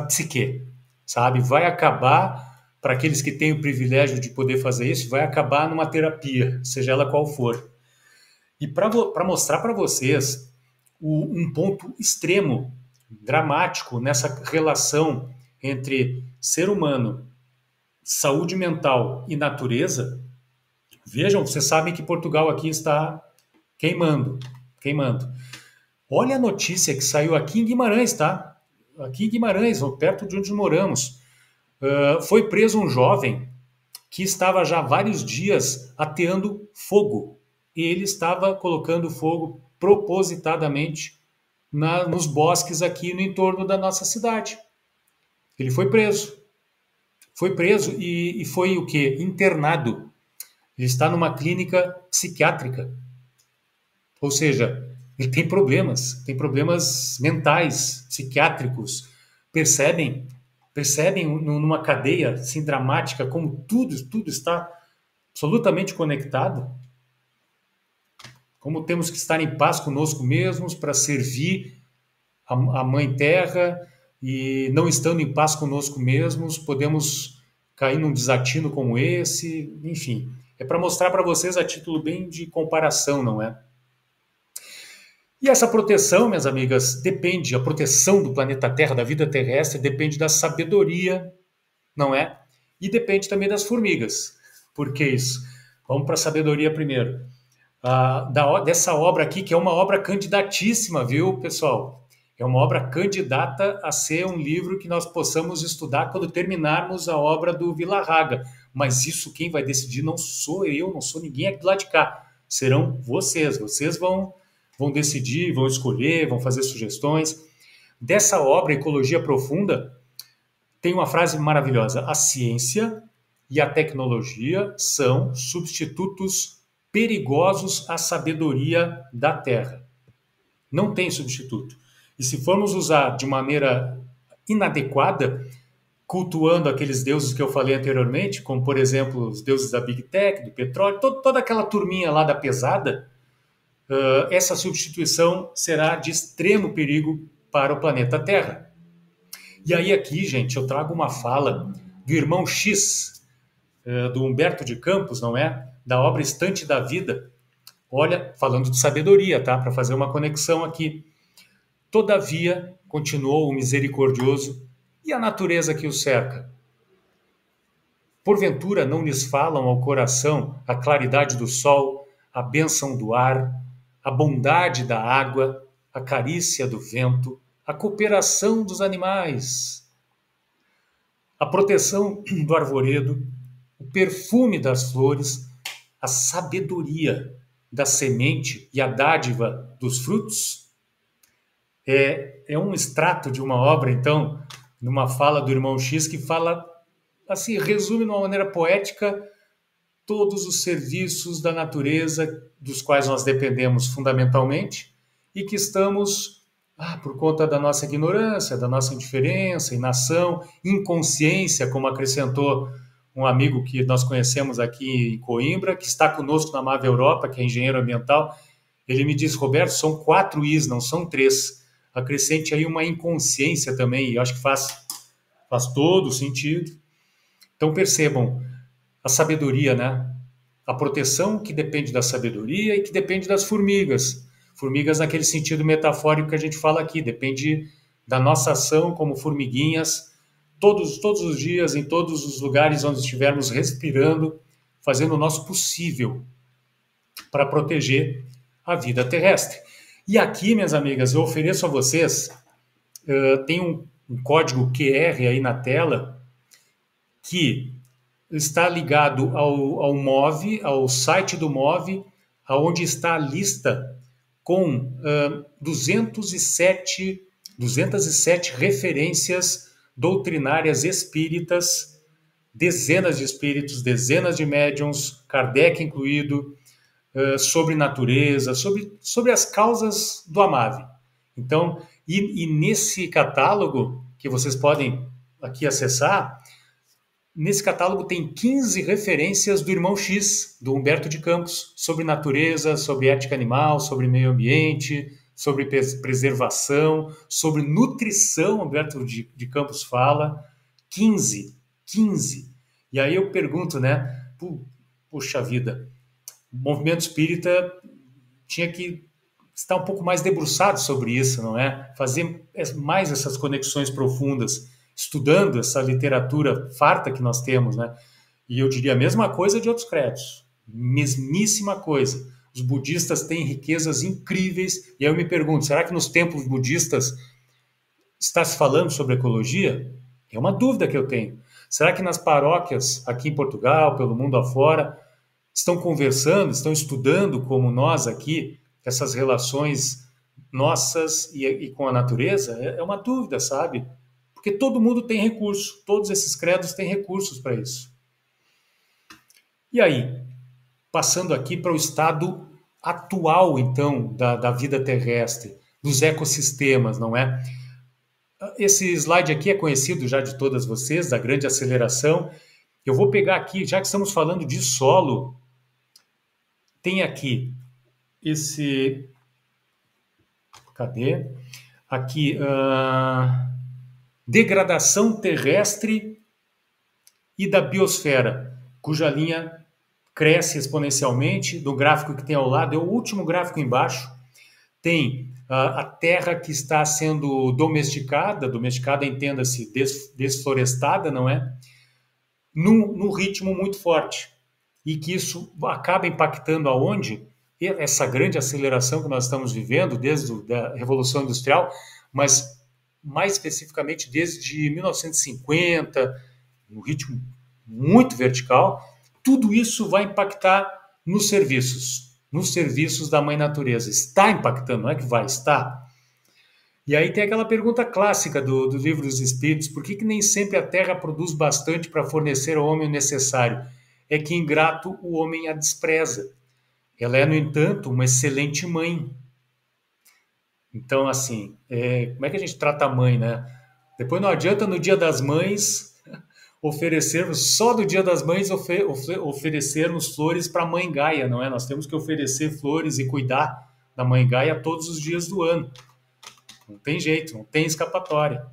psique, sabe? Vai acabar, para aqueles que têm o privilégio de poder fazer isso, vai acabar numa terapia, seja ela qual for. E para mostrar para vocês um ponto extremo, dramático nessa relação entre ser humano, saúde mental e natureza, vejam, vocês sabem que Portugal aqui está queimando. Olha a notícia que saiu aqui em Guimarães, tá? Aqui em Guimarães, perto de onde moramos. Foi preso um jovem que estava já há vários dias ateando fogo. E ele estava colocando fogo propositadamente nos bosques aqui no entorno da nossa cidade. Ele foi preso. Foi preso e foi o quê? Internado. Ele está numa clínica psiquiátrica. Ou seja, ele tem problemas mentais, psiquiátricos. Percebem numa cadeia assim dramática como tudo está absolutamente conectado? Como temos que estar em paz conosco mesmos para servir a Mãe Terra, e não estando em paz conosco mesmos, podemos cair num desatino como esse, enfim. É para mostrar para vocês a título bem de comparação, não é? E essa proteção, minhas amigas, a proteção do planeta Terra, da vida terrestre, depende da sabedoria, não é? E depende também das formigas. Por que isso? Vamos para a sabedoria primeiro. Dessa obra aqui, que é uma obra candidatíssima, viu, pessoal? É uma obra candidata a ser um livro que nós possamos estudar quando terminarmos a obra do Villarraga. Mas isso quem vai decidir não sou eu, não sou ninguém aqui do lado de cá. Serão vocês. Vocês vão decidir, vão escolher, vão fazer sugestões. Dessa obra, Ecologia Profunda, tem uma frase maravilhosa. A ciência e a tecnologia são substitutos perigosos à sabedoria da Terra. Não tem substituto. E se formos usar de maneira inadequada, cultuando aqueles deuses que eu falei anteriormente, como, por exemplo, os deuses da Big Tech, do petróleo, toda aquela turminha lá da pesada, essa substituição será de extremo perigo para o planeta Terra. E aí aqui, gente, eu trago uma fala do irmão X, do Humberto de Campos, não é? Da obra Estante da Vida. Olha, falando de sabedoria, tá? Para fazer uma conexão aqui. Todavia, continuou o misericordioso, e a natureza que o cerca? Porventura não lhes falam ao coração a claridade do sol, a bênção do ar, a bondade da água, a carícia do vento, a cooperação dos animais, a proteção do arvoredo, o perfume das flores, a sabedoria da semente e a dádiva dos frutos. É um extrato de uma obra, então, numa fala do irmão X, que fala, assim, resume de uma maneira poética todos os serviços da natureza dos quais nós dependemos fundamentalmente e que estamos, por conta da nossa ignorância, da nossa indiferença, inação, inconsciência, como acrescentou um amigo que nós conhecemos aqui em Coimbra, que está conosco na Mave Europa, que é engenheiro ambiental. Ele me diz, Roberto, são 4 Is, não são 3. Acrescente aí uma inconsciência também, e eu acho que faz todo sentido. Então percebam, a sabedoria, né? A proteção que depende da sabedoria e que depende das formigas. Formigas naquele sentido metafórico que a gente fala aqui, depende da nossa ação como formiguinhas, todos os dias, em todos os lugares onde estivermos respirando, fazendo o nosso possível para proteger a vida terrestre. E aqui, minhas amigas, eu ofereço a vocês, tem um código QR aí na tela, que está ligado ao MOVE, ao site do MOVE, onde está a lista com 207 referências doutrinárias espíritas, dezenas de espíritos, dezenas de médiuns, Kardec incluído, sobre natureza, sobre as causas do Amave. Então, e nesse catálogo, que vocês podem aqui acessar, nesse catálogo tem 15 referências do irmão X, do Humberto de Campos, sobre natureza, sobre ética animal, sobre meio ambiente, sobre preservação, sobre nutrição. Humberto de Campos fala 15. E aí eu pergunto, né, puxa vida, o movimento espírita tinha que estar um pouco mais debruçado sobre isso, não é? Fazer mais essas conexões profundas, estudando essa literatura farta que nós temos, né? E eu diria a mesma coisa de outros credos, mesmíssima coisa. Os budistas têm riquezas incríveis, e aí eu me pergunto, será que nos templos budistas está se falando sobre ecologia? É uma dúvida que eu tenho. Será que nas paróquias aqui em Portugal, pelo mundo afora, estão conversando, estão estudando como nós aqui, essas relações nossas e com a natureza? É uma dúvida, sabe? Porque todo mundo tem recurso, todos esses credos têm recursos para isso. E aí, passando aqui para o estado atual, então, da vida terrestre, dos ecossistemas, não é? Esse slide aqui é conhecido já de todas vocês, da grande aceleração. Eu vou pegar aqui, já que estamos falando de solo, tem aqui esse... Cadê? Aqui... degradação terrestre e da biosfera, cuja linha cresce exponencialmente. Do gráfico que tem ao lado, é o último gráfico embaixo, tem a terra que está sendo domesticada, entenda-se, desflorestada, não é? Num ritmo muito forte. E que isso acaba impactando aonde? Essa grande aceleração que nós estamos vivendo, desde a Revolução Industrial, mas mais especificamente desde 1950, num ritmo muito vertical, tudo isso vai impactar nos serviços da Mãe Natureza. Está impactando, não é que vai, está. E aí tem aquela pergunta clássica do Livro dos Espíritos, por que nem sempre a Terra produz bastante para fornecer ao homem o necessário? É que ingrato o homem a despreza. Ela é, no entanto, uma excelente mãe. Então, assim, como é que a gente trata a mãe, né? Depois não adianta no Dia das Mães oferecermos, só do Dia das Mães oferecermos flores para a Mãe Gaia, não é? Nós temos que oferecer flores e cuidar da Mãe Gaia todos os dias do ano. Não tem jeito, não tem escapatória.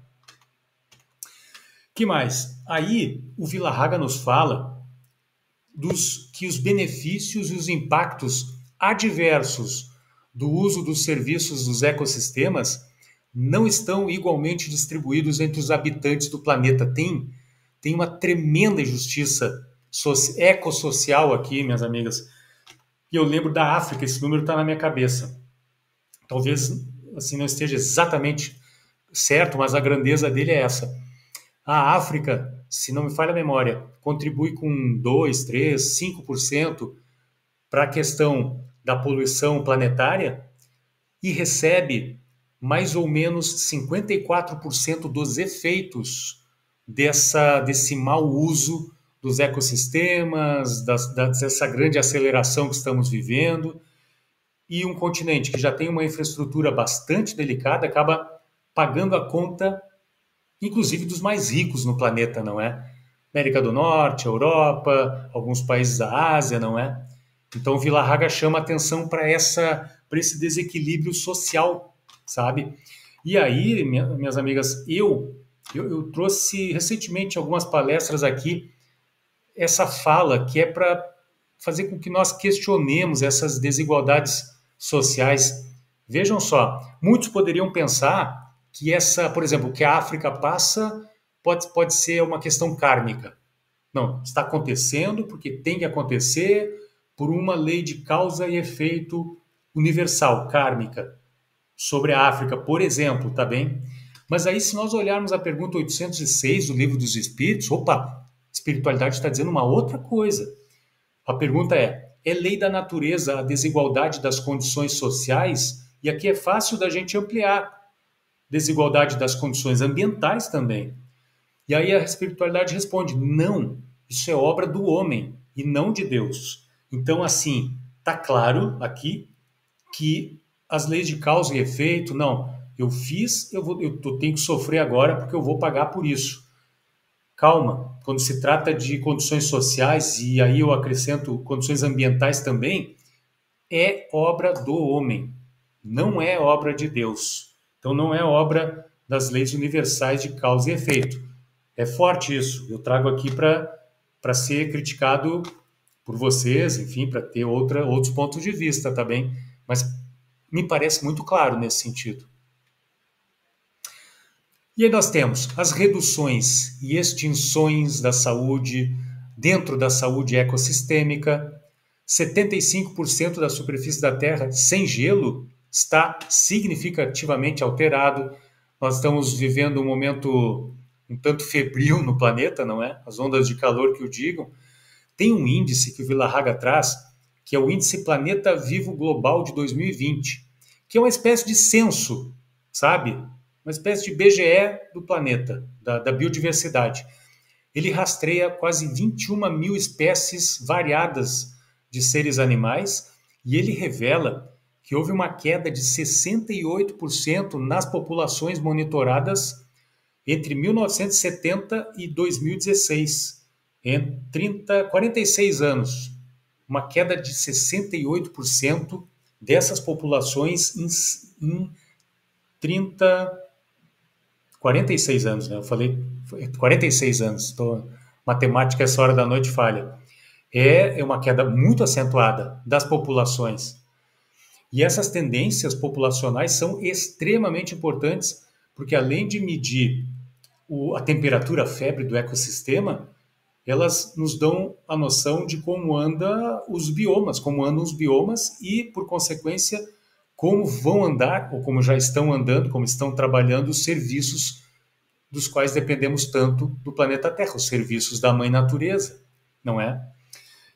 Que mais? Aí o Vila-Raga nos fala que os benefícios e os impactos adversos do uso dos serviços dos ecossistemas não estão igualmente distribuídos entre os habitantes do planeta. Tem uma tremenda injustiça ecossocial aqui, minhas amigas. E eu lembro da África, esse número está na minha cabeça. Talvez assim não esteja exatamente certo, mas a grandeza dele é essa. A África, se não me falha a memória, contribui com 2, 3, 5% para a questão da poluição planetária e recebe mais ou menos 54% dos efeitos desse mau uso dos ecossistemas, dessa grande aceleração que estamos vivendo. E um continente que já tem uma infraestrutura bastante delicada acaba pagando a conta, inclusive dos mais ricos no planeta, não é? América do Norte, Europa, alguns países da Ásia, não é? Então, Villarraga chama atenção para esse desequilíbrio social, sabe? E aí, minhas amigas, eu trouxe recentemente algumas palestras aqui, essa fala que é para fazer com que nós questionemos essas desigualdades sociais. Vejam só, muitos poderiam pensar que por exemplo, que a África passa pode ser uma questão kármica. Não, está acontecendo porque tem que acontecer por uma lei de causa e efeito universal, kármica, sobre a África, por exemplo, tá bem? Mas aí, se nós olharmos a pergunta 806 do Livro dos Espíritos, opa, espiritualidade está dizendo uma outra coisa. A pergunta é lei da natureza a desigualdade das condições sociais? E aqui é fácil da gente ampliar. Desigualdade das condições ambientais também. E aí a espiritualidade responde, não, isso é obra do homem e não de Deus. Então, assim, tá claro aqui que as leis de causa e efeito, não, eu fiz, eu tenho que sofrer agora porque eu vou pagar por isso. Calma, quando se trata de condições sociais, e aí eu acrescento condições ambientais também, é obra do homem, não é obra de Deus. Então não é obra das leis universais de causa e efeito. É forte isso, eu trago aqui para ser criticado por vocês, enfim, para ter outros pontos de vista, tá bem? Mas me parece muito claro nesse sentido. E aí nós temos as reduções e extinções da saúde dentro da saúde ecossistêmica. 75% da superfície da Terra sem gelo está significativamente alterado. Nós estamos vivendo um momento um tanto febril no planeta, não é? As ondas de calor que o digam. Tem um índice que o Villarraga traz, que é o Índice Planeta Vivo Global de 2020, que é uma espécie de censo, sabe? Uma espécie de BGE do planeta, da biodiversidade. Ele rastreia quase 21 mil espécies variadas de seres animais e ele revela que houve uma queda de 68% nas populações monitoradas entre 1970 e 2016, em 46 anos. Uma queda de 68% dessas populações em 46 anos, né? Eu falei 46 anos, matemática essa hora da noite falha. É uma queda muito acentuada das populações. E essas tendências populacionais são extremamente importantes, porque além de medir a temperatura, a febre do ecossistema, elas nos dão a noção de como andam os biomas e, por consequência, como vão andar, ou como já estão andando, como estão trabalhando os serviços dos quais dependemos tanto do planeta Terra, os serviços da Mãe Natureza, não é?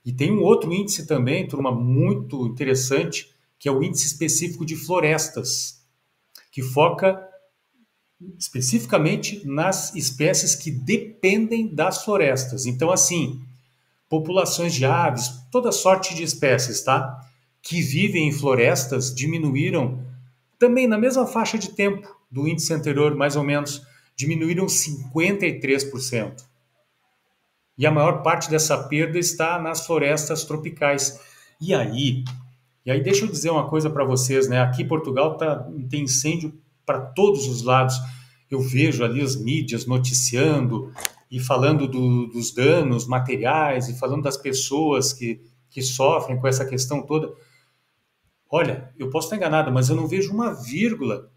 E tem um outro índice também, turma, muito interessante, que é o índice específico de florestas, que foca especificamente nas espécies que dependem das florestas. Então, assim, populações de aves, toda sorte de espécies, tá? Que vivem em florestas diminuíram também na mesma faixa de tempo do índice anterior, mais ou menos, diminuíram 53%. E a maior parte dessa perda está nas florestas tropicais. E aí deixa eu dizer uma coisa para vocês, né? Aqui em Portugal tem incêndio para todos os lados. Eu vejo ali as mídias noticiando e falando dos danos materiais e falando das pessoas que sofrem com essa questão toda. Olha, eu posso estar enganado, mas eu não vejo uma vírgula,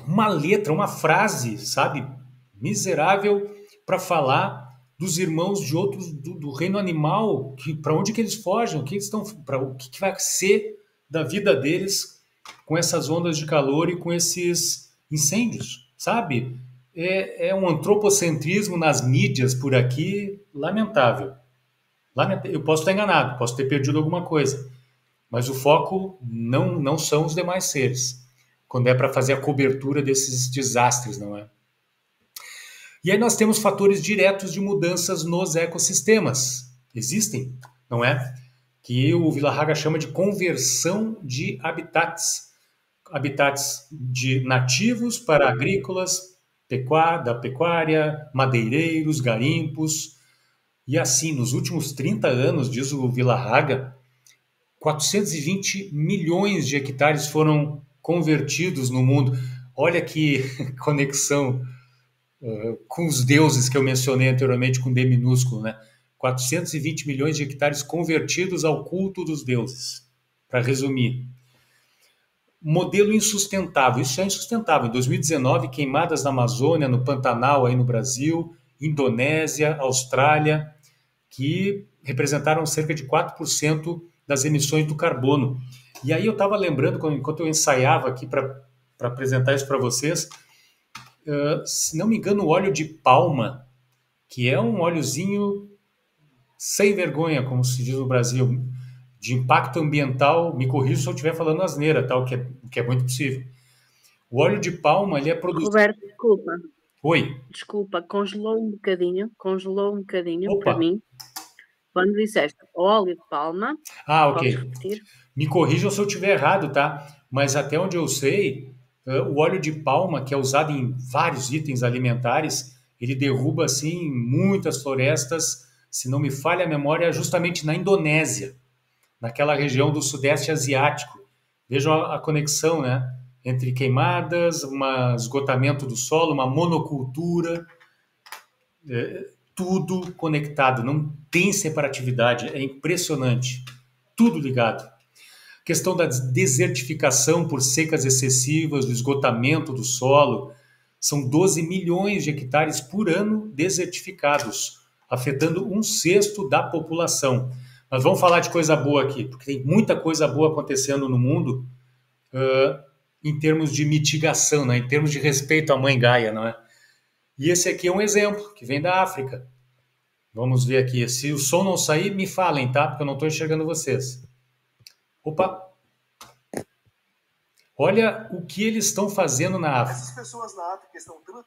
uma letra, uma frase, sabe, miserável para falar dos irmãos de outros do reino animal, para onde que eles fogem, o que eles estão, o que vai ser da vida deles com essas ondas de calor e com esses incêndios, sabe? É um antropocentrismo nas mídias por aqui lamentável. Eu posso estar enganado, posso ter perdido alguma coisa, mas o foco não são os demais seres, quando é para fazer a cobertura desses desastres, não é? E aí nós temos fatores diretos de mudanças nos ecossistemas. Existem, não é? Que o Vila-Haga chama de conversão de habitats. Habitats de nativos para agrícolas, da pecuária, madeireiros, garimpos. E assim, nos últimos 30 anos, diz o Vila-Haga, 420 milhões de hectares foram convertidos no mundo. Olha que conexão com os deuses que eu mencionei anteriormente, com D minúsculo, né? 420 milhões de hectares convertidos ao culto dos deuses. Para resumir. Modelo insustentável. Isso é insustentável. Em 2019, queimadas na Amazônia, no Pantanal, aí no Brasil, Indonésia, Austrália, que representaram cerca de 4% das emissões do carbono. E aí eu estava lembrando, enquanto eu ensaiava aqui para apresentar isso para vocês, se não me engano, o óleo de palma, que é um óleozinho sem vergonha, como se diz no Brasil, de impacto ambiental, me corrija se eu estiver falando asneira, tá? O que é muito possível. O óleo de palma, ele é produzido... Roberto, desculpa. Oi. Desculpa, congelou um bocadinho Opa. Para mim. Quando disseste óleo de palma, ok. podes repetir? Me corrijam se eu estiver errado, tá? Mas até onde eu sei, o óleo de palma, que é usado em vários itens alimentares, ele derruba, assim, muitas florestas, se não me falha a memória, justamente na Indonésia, naquela região do Sudeste Asiático. Vejam a conexão, né? Entre queimadas, um esgotamento do solo, uma monocultura, tudo conectado, não tem separatividade, é impressionante, tudo ligado. Questão da desertificação por secas excessivas, do esgotamento do solo, são 12 milhões de hectares por ano desertificados, afetando 1/6 da população. Mas vamos falar de coisa boa aqui, porque tem muita coisa boa acontecendo no mundo em termos de mitigação, né? Em termos de respeito à mãe Gaia, não é? E esse aqui é um exemplo, que vem da África. Vamos ver aqui. Se o som não sair, me falem, tá? Porque eu não estou enxergando vocês. Opa! Olha o que eles estão fazendo na África. Essas pessoas na África estão transformando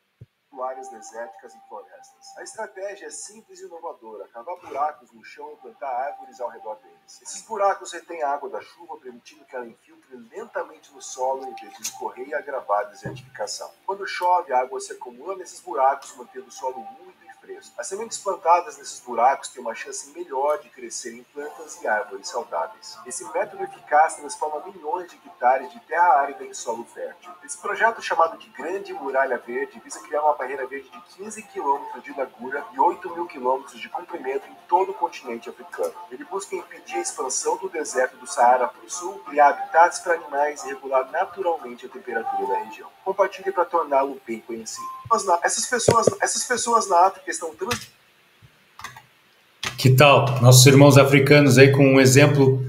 áreas desérticas em florestas. A estratégia é simples e inovadora: cavar buracos no chão e plantar árvores ao redor deles. Esses buracos retêm a água da chuva, permitindo que ela infiltre lentamente no solo em vez de escorrer e agravar a desertificação. Quando chove, a água se acumula nesses buracos, mantendo o solo úmido e fresco. As sementes plantadas nesses buracos têm uma chance melhor de crescer em plantas e árvores saudáveis. Esse método eficaz transforma milhões de hectares de terra árida em solo fértil. Esse projeto, chamado de Grande Muralha Verde, visa criar uma barreira verde de 15 quilômetros de largura e 8 mil quilômetros de comprimento em todo o continente africano. Ele busca impedir a expansão do deserto do Saara para o sul, criar habitats para animais e regular naturalmente a temperatura da região. Compartilhe para torná-lo bem conhecido. Essas pessoas na África estão Que tal? Nossos irmãos africanos aí com um exemplo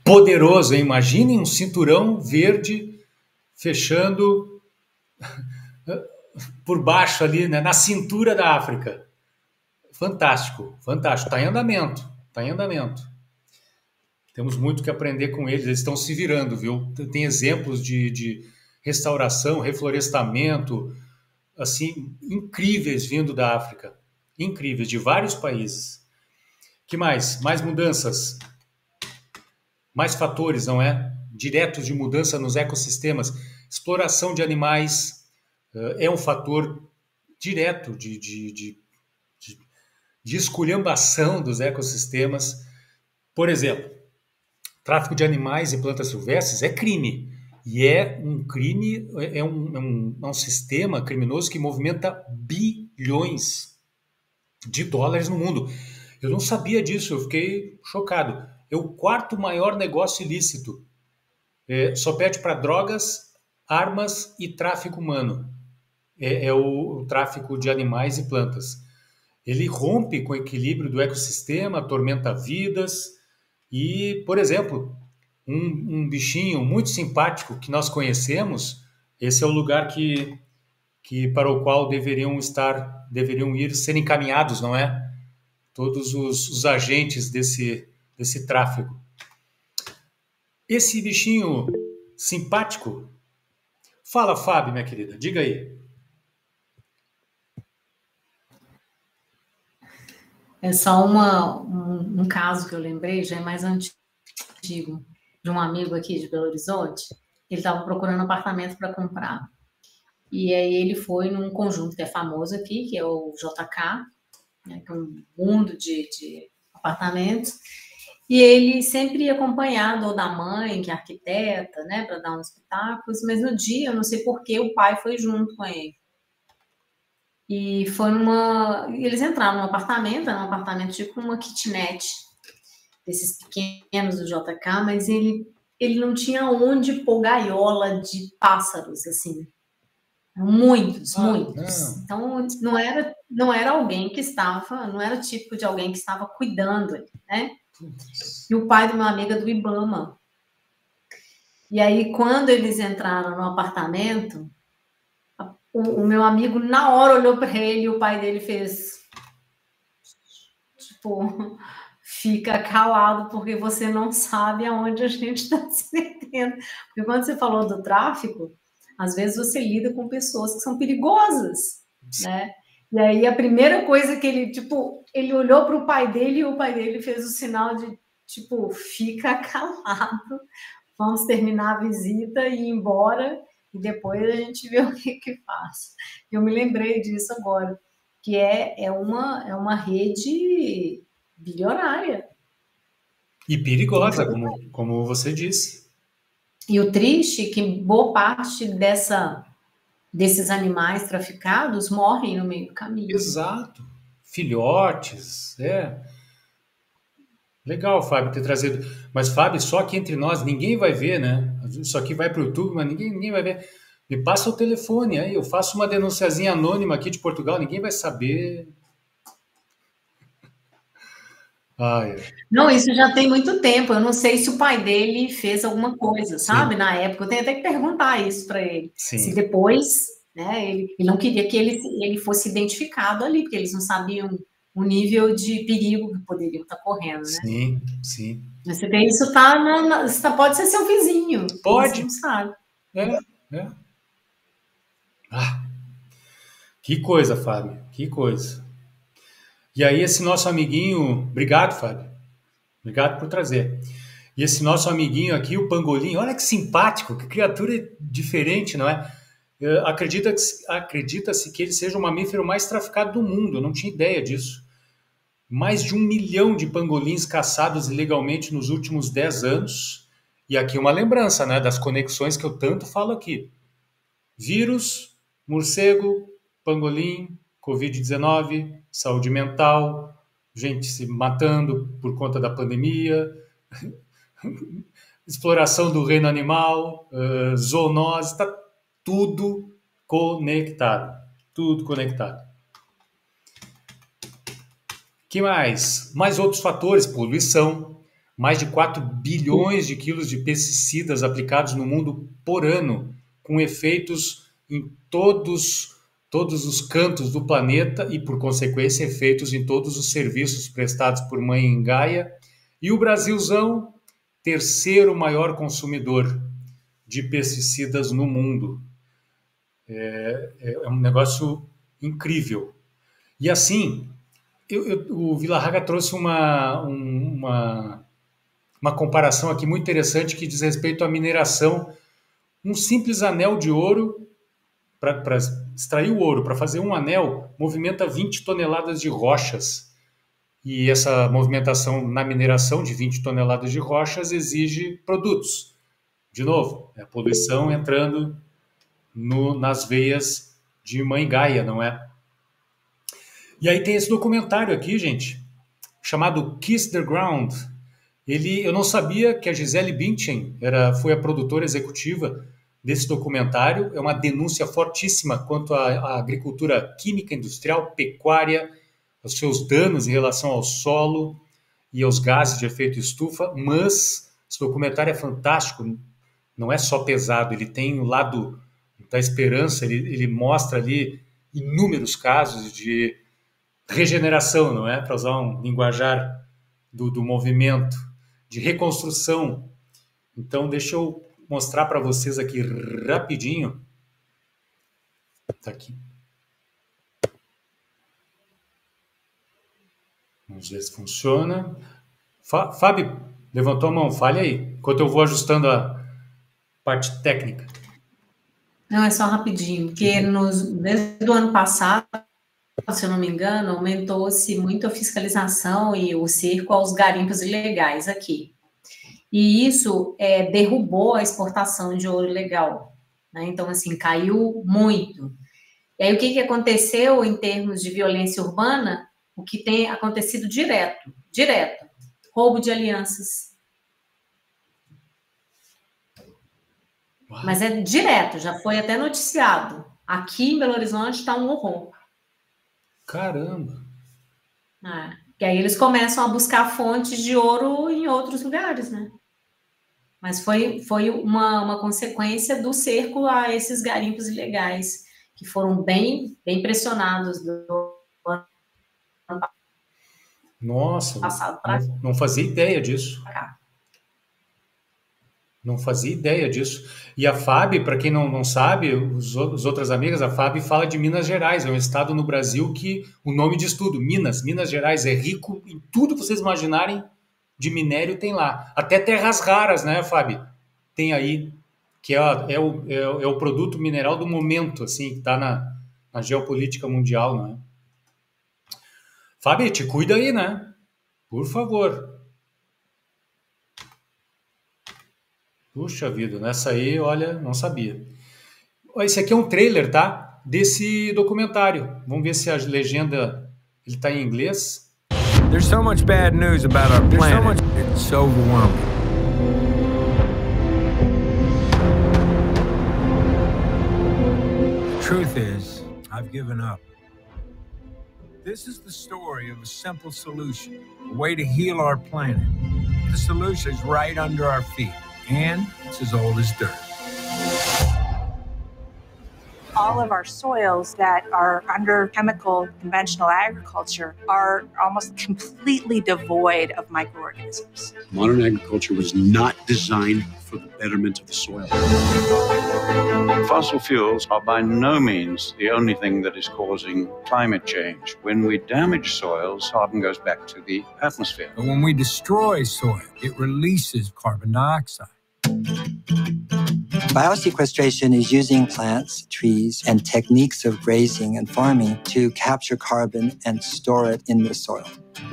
poderoso, hein? Imaginem um cinturão verde fechando por baixo ali, né? Na cintura da África. Fantástico, fantástico. Está em andamento, está em andamento. Temos muito que aprender com eles, eles estão se virando, viu? Tem exemplos de restauração, reflorestamento, assim, incríveis vindo da África. Incríveis, de vários países. Que mais? Mais mudanças. Mais fatores, não é? Diretos de mudança nos ecossistemas. Exploração de animais é um fator direto de esculhambação dos ecossistemas. Por exemplo, tráfico de animais e plantas silvestres é crime. E é um crime, é um sistema criminoso que movimenta bilhões de dólares no mundo. Eu não sabia disso, eu fiquei chocado. É o 4º maior negócio ilícito. Só perde para drogas, armas e tráfico humano. É o tráfico de animais e plantas. ele rompe com o equilíbrio do ecossistema, atormenta vidas e, por exemplo, um bichinho muito simpático que nós conhecemos, esse é o lugar que para o qual deveriam ir ser encaminhados, não é? Todos os agentes desse tráfego. Esse bichinho simpático. Fala, Fábio, minha querida, diga aí. É só um caso que eu lembrei, já é mais antigo, de um amigo aqui de Belo Horizonte. Ele estava procurando apartamento para comprar. E aí ele foi num conjunto que é famoso aqui, que é o JK, né, que é um mundo de apartamentos. E ele sempre ia acompanhado ou da mãe, que é arquiteta, né, para dar uns espetáculos, mas no dia, eu não sei por que, o pai foi junto com ele. E foi eles entraram num apartamento, era um apartamento tipo uma kitnet, desses pequenos do JK, mas ele não tinha onde pôr gaiola de pássaros, assim. Muitos. Não. Então, não era alguém que estava, não era o tipo de alguém que estava cuidando, né? E o pai do meu amigo é do Ibama. E aí, quando eles entraram no apartamento, o meu amigo, na hora, olhou para ele e o pai dele fez... Tipo, fica calado, porque você não sabe aonde a gente está se metendo. Porque quando você falou do tráfico, às vezes você lida com pessoas que são perigosas, né? E aí a primeira coisa que ele olhou para o pai dele e o pai dele fez o sinal de, tipo, fica calado, vamos terminar a visita e ir embora e depois a gente vê o que faz. Eu me lembrei disso agora, que é uma rede bilionária. E perigosa, como você disse. E o triste é que boa parte desses animais traficados morrem no meio do caminho. Exato. Filhotes, Legal, Fábio, ter trazido. Mas, Fábio, só que entre nós ninguém vai ver, né? Isso aqui vai para o YouTube, mas ninguém vai ver. Me passa o telefone aí, eu faço uma denunciazinha anônima aqui de Portugal, ninguém vai saber. Não, isso já tem muito tempo. Eu não sei se o pai dele fez alguma coisa, sabe? Sim. Na época, eu tenho até que perguntar isso para ele. Sim. Se depois, né? Ele não queria que ele fosse identificado ali, porque eles não sabiam o nível de perigo que poderiam estar correndo, né? Sim. Mas você vê, isso pode ser seu vizinho. Pode. Você não sabe. Que coisa, Fábio. Que coisa. E aí esse nosso amiguinho... Obrigado, Fábio. Obrigado por trazer. E esse nosso amiguinho aqui, o pangolim, olha que simpático, que criatura diferente, não é? Acredita-se que ele seja o mamífero mais traficado do mundo. Eu não tinha ideia disso. Mais de 1 milhão de pangolins caçados ilegalmente nos últimos 10 anos. E aqui uma lembrança, né, das conexões que eu tanto falo aqui. Vírus, morcego, pangolim, Covid-19, saúde mental, gente se matando por conta da pandemia, exploração do reino animal, zoonose, está tudo conectado. Tudo conectado. Que mais? Mais outros fatores, poluição, mais de 4 bilhões de quilos de pesticidas aplicados no mundo por ano, com efeitos em todos os cantos do planeta e, por consequência, efeitos em todos os serviços prestados por Mãe Gaia. E o Brasilzão, terceiro maior consumidor de pesticidas no mundo. É um negócio incrível. E assim, o Villarraga trouxe uma comparação aqui muito interessante que diz respeito à mineração. Um simples anel de ouro, para extrair o ouro, para fazer um anel, movimenta 20 toneladas de rochas. E essa movimentação na mineração de 20 toneladas de rochas exige produtos. De novo, a poluição entrando nas veias de Mãe Gaia, não é? E aí tem esse documentário aqui, gente, chamado Kiss the Ground. Eu não sabia que a Gisele Bündchen foi a produtora executiva desse documentário. É uma denúncia fortíssima quanto à agricultura química, industrial, pecuária, os seus danos em relação ao solo e aos gases de efeito estufa, mas esse documentário é fantástico, não é só pesado, ele tem o lado da esperança, ele mostra ali inúmeros casos de regeneração, não é? Para usar um linguajar do movimento, de reconstrução. Então, deixa eu mostrar para vocês aqui rapidinho. Tá aqui. Vamos ver se funciona. Fábio, levantou a mão, fale aí, enquanto eu vou ajustando a parte técnica. Não, é só rapidinho, porque desde o ano passado, se eu não me engano, aumentou-se muito a fiscalização e o cerco aos garimpos ilegais aqui. E isso derrubou a exportação de ouro ilegal, né? Então, assim, caiu muito. E aí, o que aconteceu em termos de violência urbana? O que tem acontecido direto, roubo de alianças. Uau. Mas é direto, já foi até noticiado. Aqui em Belo Horizonte está um horror. Caramba! E aí eles começam a buscar fontes de ouro em outros lugares, né? Mas foi uma consequência do cerco a esses garimpos ilegais, que foram bem pressionados do ano Nossa, passado para não fazia ideia disso. cá. Não fazia ideia disso. E a FAB, para quem não sabe, os outras amigas, a FAB fala de Minas Gerais, é um estado no Brasil que o nome diz tudo, Minas Gerais é rico em tudo que vocês imaginarem de minério tem lá. Até terras raras, né, FAB? Tem aí, que é o produto mineral do momento, assim, que está na geopolítica mundial, não é? FAB, te cuida aí, né? Por favor. Puxa vida, nessa aí, olha, não sabia. Esse aqui é um trailer, tá? Desse documentário. Vamos ver se a legenda ele tá em inglês. There's so much bad news about our planet. It's overwhelming. The truth is, I've given up. This is the story of a simple solution, a way to heal our planet. The solution is right under our feet. And it's as old as dirt. All of our soils that are under chemical conventional agriculture are almost completely devoid of microorganisms. Modern agriculture was not designed for the betterment of the soil. Fossil fuels are by no means the only thing that is causing climate change. When we damage soils, carbon goes back to the atmosphere. But when we destroy soil, it releases carbon dioxide. Biosequestration is using plants, trees, and techniques of grazing and farming to capture carbon and store it in the soil.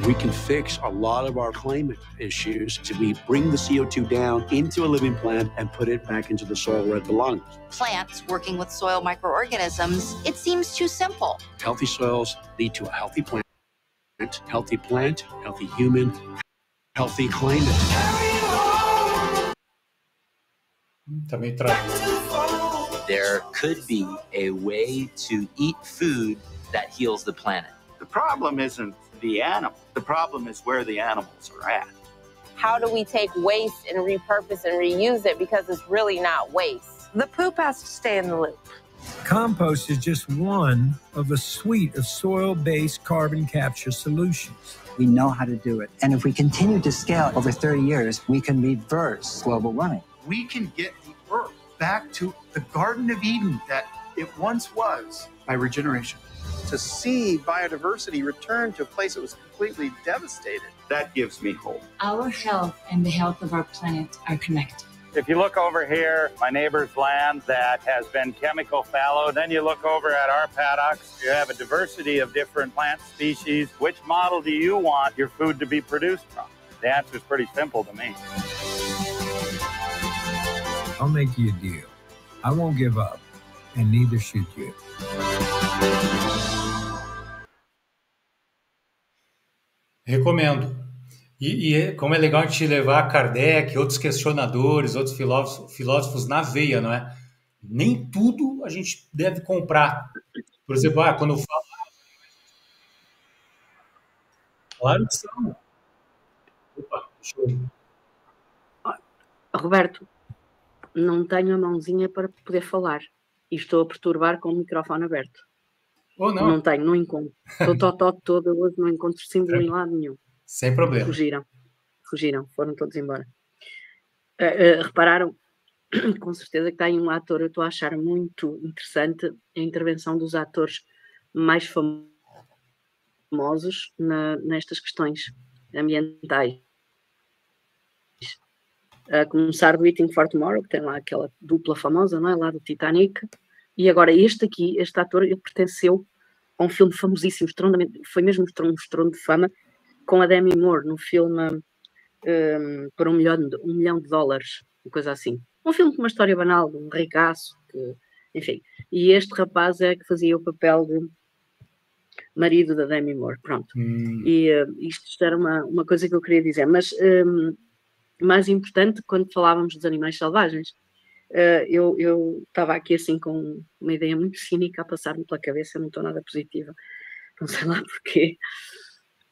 We can fix a lot of our climate issues to bring the CO2 down into a living plant and put it back into the soil where it belongs. Plants working with soil microorganisms, it seems too simple. Healthy soils lead to a healthy plant, healthy human, healthy climate. Também There could be a way to eat food that heals the planet. The problem isn't the animal. The problem is where the animals are at. How do we take waste and repurpose and reuse it, because it's really not waste? The poop has to stay in the loop. Compost is just one of a suite of soil-based carbon capture solutions. We know how to do it. And if we continue to scale over 30 years, we can reverse global warming. We can get the Earth back to the Garden of Eden that it once was by regeneration. To see biodiversity return to a place that was completely devastated. That gives me hope. Our health and the health of our planet are connected. If you look over here, my neighbor's land that has been chemical fallow, then you look over at our paddocks, you have a diversity of different plant species. Which model do you want your food to be produced from? The answer is pretty simple to me. I'll make you a deal. I won't give up, and neither should you. Recomendo. Como é legal a gente levar Kardec, outros questionadores, outros filósofos na veia, não é? Nem tudo a gente deve comprar. Por exemplo, quando eu falo... Claro que são. Opa, deixa eu... Roberto, não tenho a mãozinha para poder falar e estou a perturbar com o microfone aberto. Ou não? Não tenho, não encontro. Estou totó toda hoje, não encontro símbolo em lado nenhum. Sem problema. Fugiram, foram todos embora. Repararam, com certeza que está aí um ator, eu estou a achar muito interessante a intervenção dos atores mais famosos nestas questões ambientais. A começar do Waiting for Tomorrow, que tem lá aquela dupla famosa, não é? Lá do Titanic. E agora este ator, ele pertenceu a um filme famosíssimo, foi mesmo um estrondo de fama, com a Demi Moore, no filme por $1 milhão, uma coisa assim. Um filme com uma história banal, de um ricaço, enfim. E este rapaz é que fazia o papel de marido da Demi Moore, pronto. E isto era uma coisa que eu queria dizer, mas mais importante, quando falávamos dos animais selvagens, eu estava aqui assim com uma ideia muito cínica a passar-me pela cabeça, não estou nada positiva, não sei lá porquê,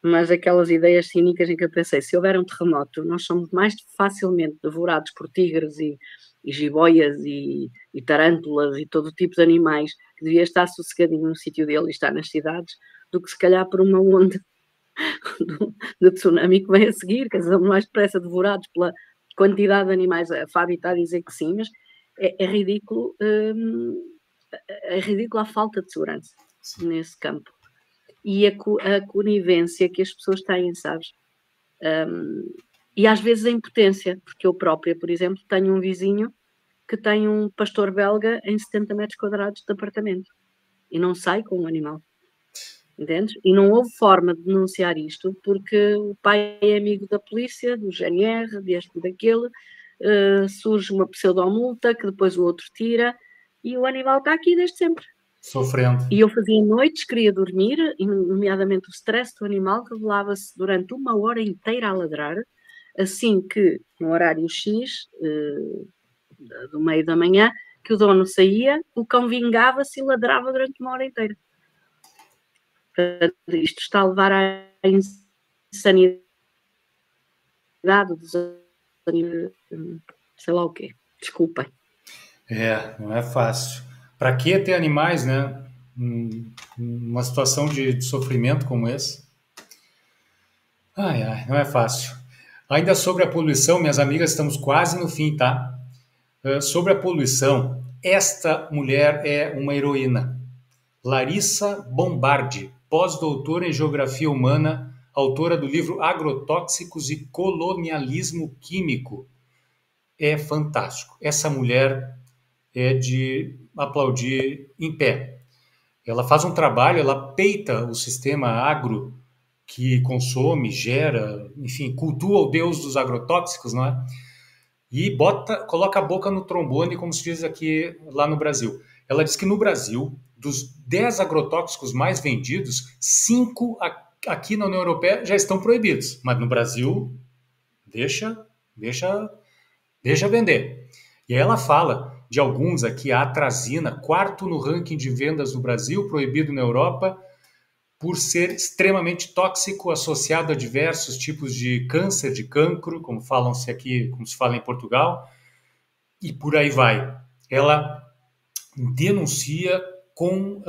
mas aquelas ideias cínicas em que eu pensei, se houver um terremoto, nós somos mais facilmente devorados por tigres e jiboias e tarântulas e todo tipo de animais que devia estar sossegadinho no sítio dele e estar nas cidades, do que se calhar por uma onda do tsunami que vem a seguir, que são mais depressa devorados pela quantidade de animais. A Fábio está a dizer que sim, mas é ridículo, a falta de segurança nesse campo. E a conivência que as pessoas têm, sabes? E às vezes a impotência, porque eu própria, por exemplo, tenho um vizinho que tem um pastor belga em 70 metros quadrados de apartamento e não sai com um animal. Entendes? E não houve forma de denunciar isto porque o pai é amigo da polícia, do GNR, deste e daquele, surge uma pseudomulta que depois o outro tira e o animal está aqui desde sempre. Sofrendo. E eu fazia noites, queria dormir, nomeadamente o stress do animal revelava-se durante 1 hora inteira a ladrar, assim que no horário X, do meio da manhã, que o dono saía, o cão vingava-se e ladrava durante 1 hora inteira. Isto está a levar à insanidade dos animais, sei lá o quê, desculpem. Não é fácil. Para que ter animais, né? Uma situação de sofrimento como esse? Não é fácil. Ainda sobre a poluição, minhas amigas, estamos quase no fim, tá? Sobre a poluição, esta mulher é uma heroína. Larissa Bombardi, pós-doutora em Geografia Humana, autora do livro Agrotóxicos e Colonialismo Químico. É fantástico. Essa mulher é de aplaudir em pé. Ela faz um trabalho, ela peita o sistema agro que consome, gera, enfim, cultua o deus dos agrotóxicos, não é? E coloca a boca no trombone, como se diz aqui lá no Brasil. Ela diz que no Brasil, dos 10 agrotóxicos mais vendidos, 5 aqui na União Europeia já estão proibidos, mas no Brasil deixa vender. E aí ela fala de alguns aqui, a atrazina, 4º no ranking de vendas no Brasil, proibido na Europa, por ser extremamente tóxico, associado a diversos tipos de câncer, de cancro, como falam-se aqui, como se fala em Portugal, e por aí vai. Ela denuncia com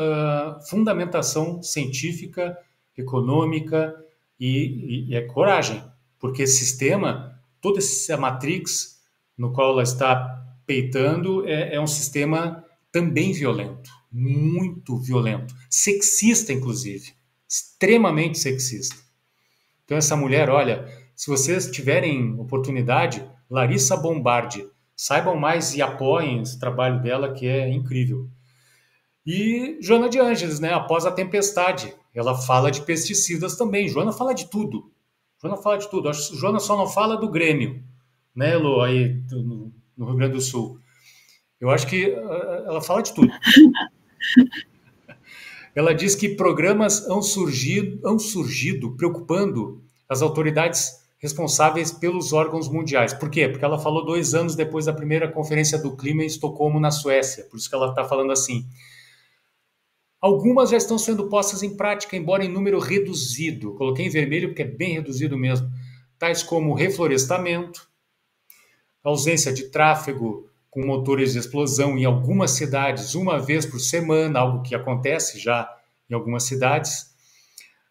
fundamentação científica, econômica e é coragem, porque esse sistema, toda essa matrix no qual ela está peitando é um sistema também violento, muito violento, sexista inclusive, extremamente sexista. Então essa mulher, olha, se vocês tiverem oportunidade, Larissa Bombardi, saibam mais e apoiem esse trabalho dela que é incrível. E Joana de Ângeles, né, após a tempestade, ela fala de pesticidas também. Joana fala de tudo. Acho que Joana só não fala do Grêmio, né, Elô, aí no Rio Grande do Sul. Eu acho que ela fala de tudo. Ela diz que programas han surgido preocupando as autoridades responsáveis pelos órgãos mundiais. Por quê? Porque ela falou 2 anos depois da primeira Conferência do Clima em Estocolmo, na Suécia. Por isso que ela está falando assim. Algumas já estão sendo postas em prática, embora em número reduzido. Coloquei em vermelho porque é bem reduzido mesmo. Tais como reflorestamento, ausência de tráfego com motores de explosão em algumas cidades, uma vez por semana, algo que acontece já em algumas cidades.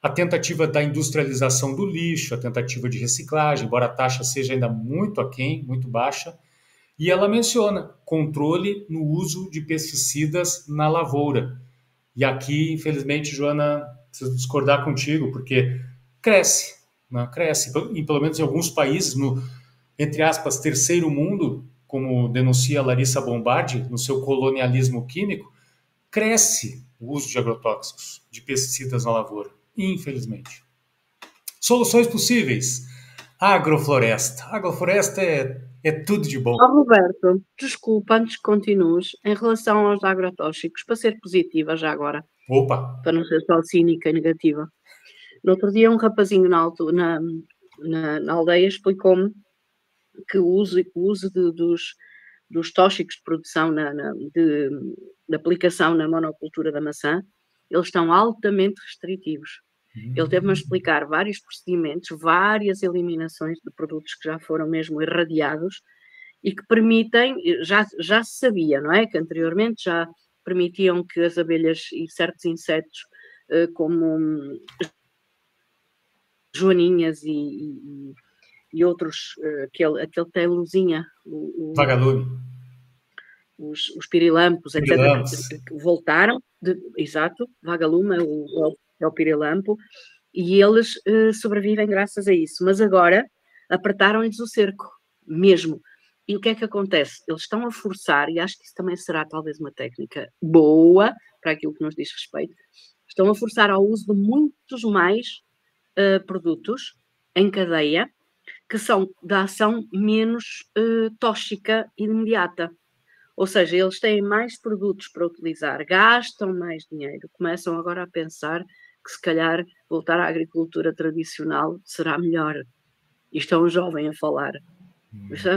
A tentativa da industrialização do lixo, a tentativa de reciclagem, embora a taxa seja ainda muito aquém, muito baixa. E ela menciona controle no uso de pesticidas na lavoura. E aqui, infelizmente, Joana, preciso discordar contigo, porque cresce, né? Cresce. E pelo menos em alguns países, no, entre aspas, terceiro mundo, como denuncia Larissa Bombardi, no seu colonialismo químico, cresce o uso de agrotóxicos, de pesticidas na lavoura, infelizmente. Soluções possíveis. Agrofloresta. Agrofloresta é tudo de bom. Roberto, desculpa, antes que continues, em relação aos agrotóxicos, para ser positiva já agora, para não ser só cínica e negativa. No outro dia, um rapazinho na aldeia explicou-me que o uso dos tóxicos de produção, de aplicação na monocultura da maçã, eles estão altamente restritivos. Ele teve-me a explicar vários procedimentos, várias eliminações de produtos que já foram mesmo irradiados e que permitem, já se sabia, não é? Que anteriormente já permitiam que as abelhas e certos insetos, como joaninhas e outros, aquele que tem luzinha, vagalume, os pirilampos, etc., voltaram, exato, vagalume é o pirilampo, e eles sobrevivem graças a isso. Mas agora apertaram-lhes o cerco, mesmo. E o que é que acontece? Eles estão a forçar, e acho que isso também será talvez uma técnica boa para aquilo que nos diz respeito, estão a forçar ao uso de muitos mais produtos em cadeia que são da ação menos tóxica e imediata. Ou seja, eles têm mais produtos para utilizar, gastam mais dinheiro, começam agora a pensar que se calhar voltar à agricultura tradicional será melhor. Isto é um jovem a falar.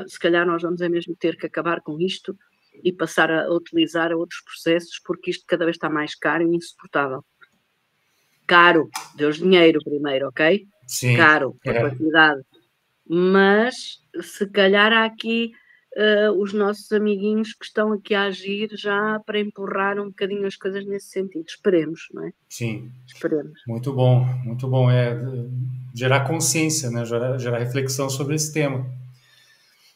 Se calhar nós vamos mesmo ter que acabar com isto e passar a utilizar outros processos, porque isto cada vez está mais caro e insuportável. Caro, Deus dinheiro primeiro, ok? Sim. Caro, a quantidade. Mas se calhar há aqui os nossos amiguinhos que estão aqui a agir já para empurrar um bocadinho as coisas nesse sentido. Esperemos, não é? Sim. Esperemos. Muito bom, muito bom. É gerar consciência, né? Gerar reflexão sobre esse tema.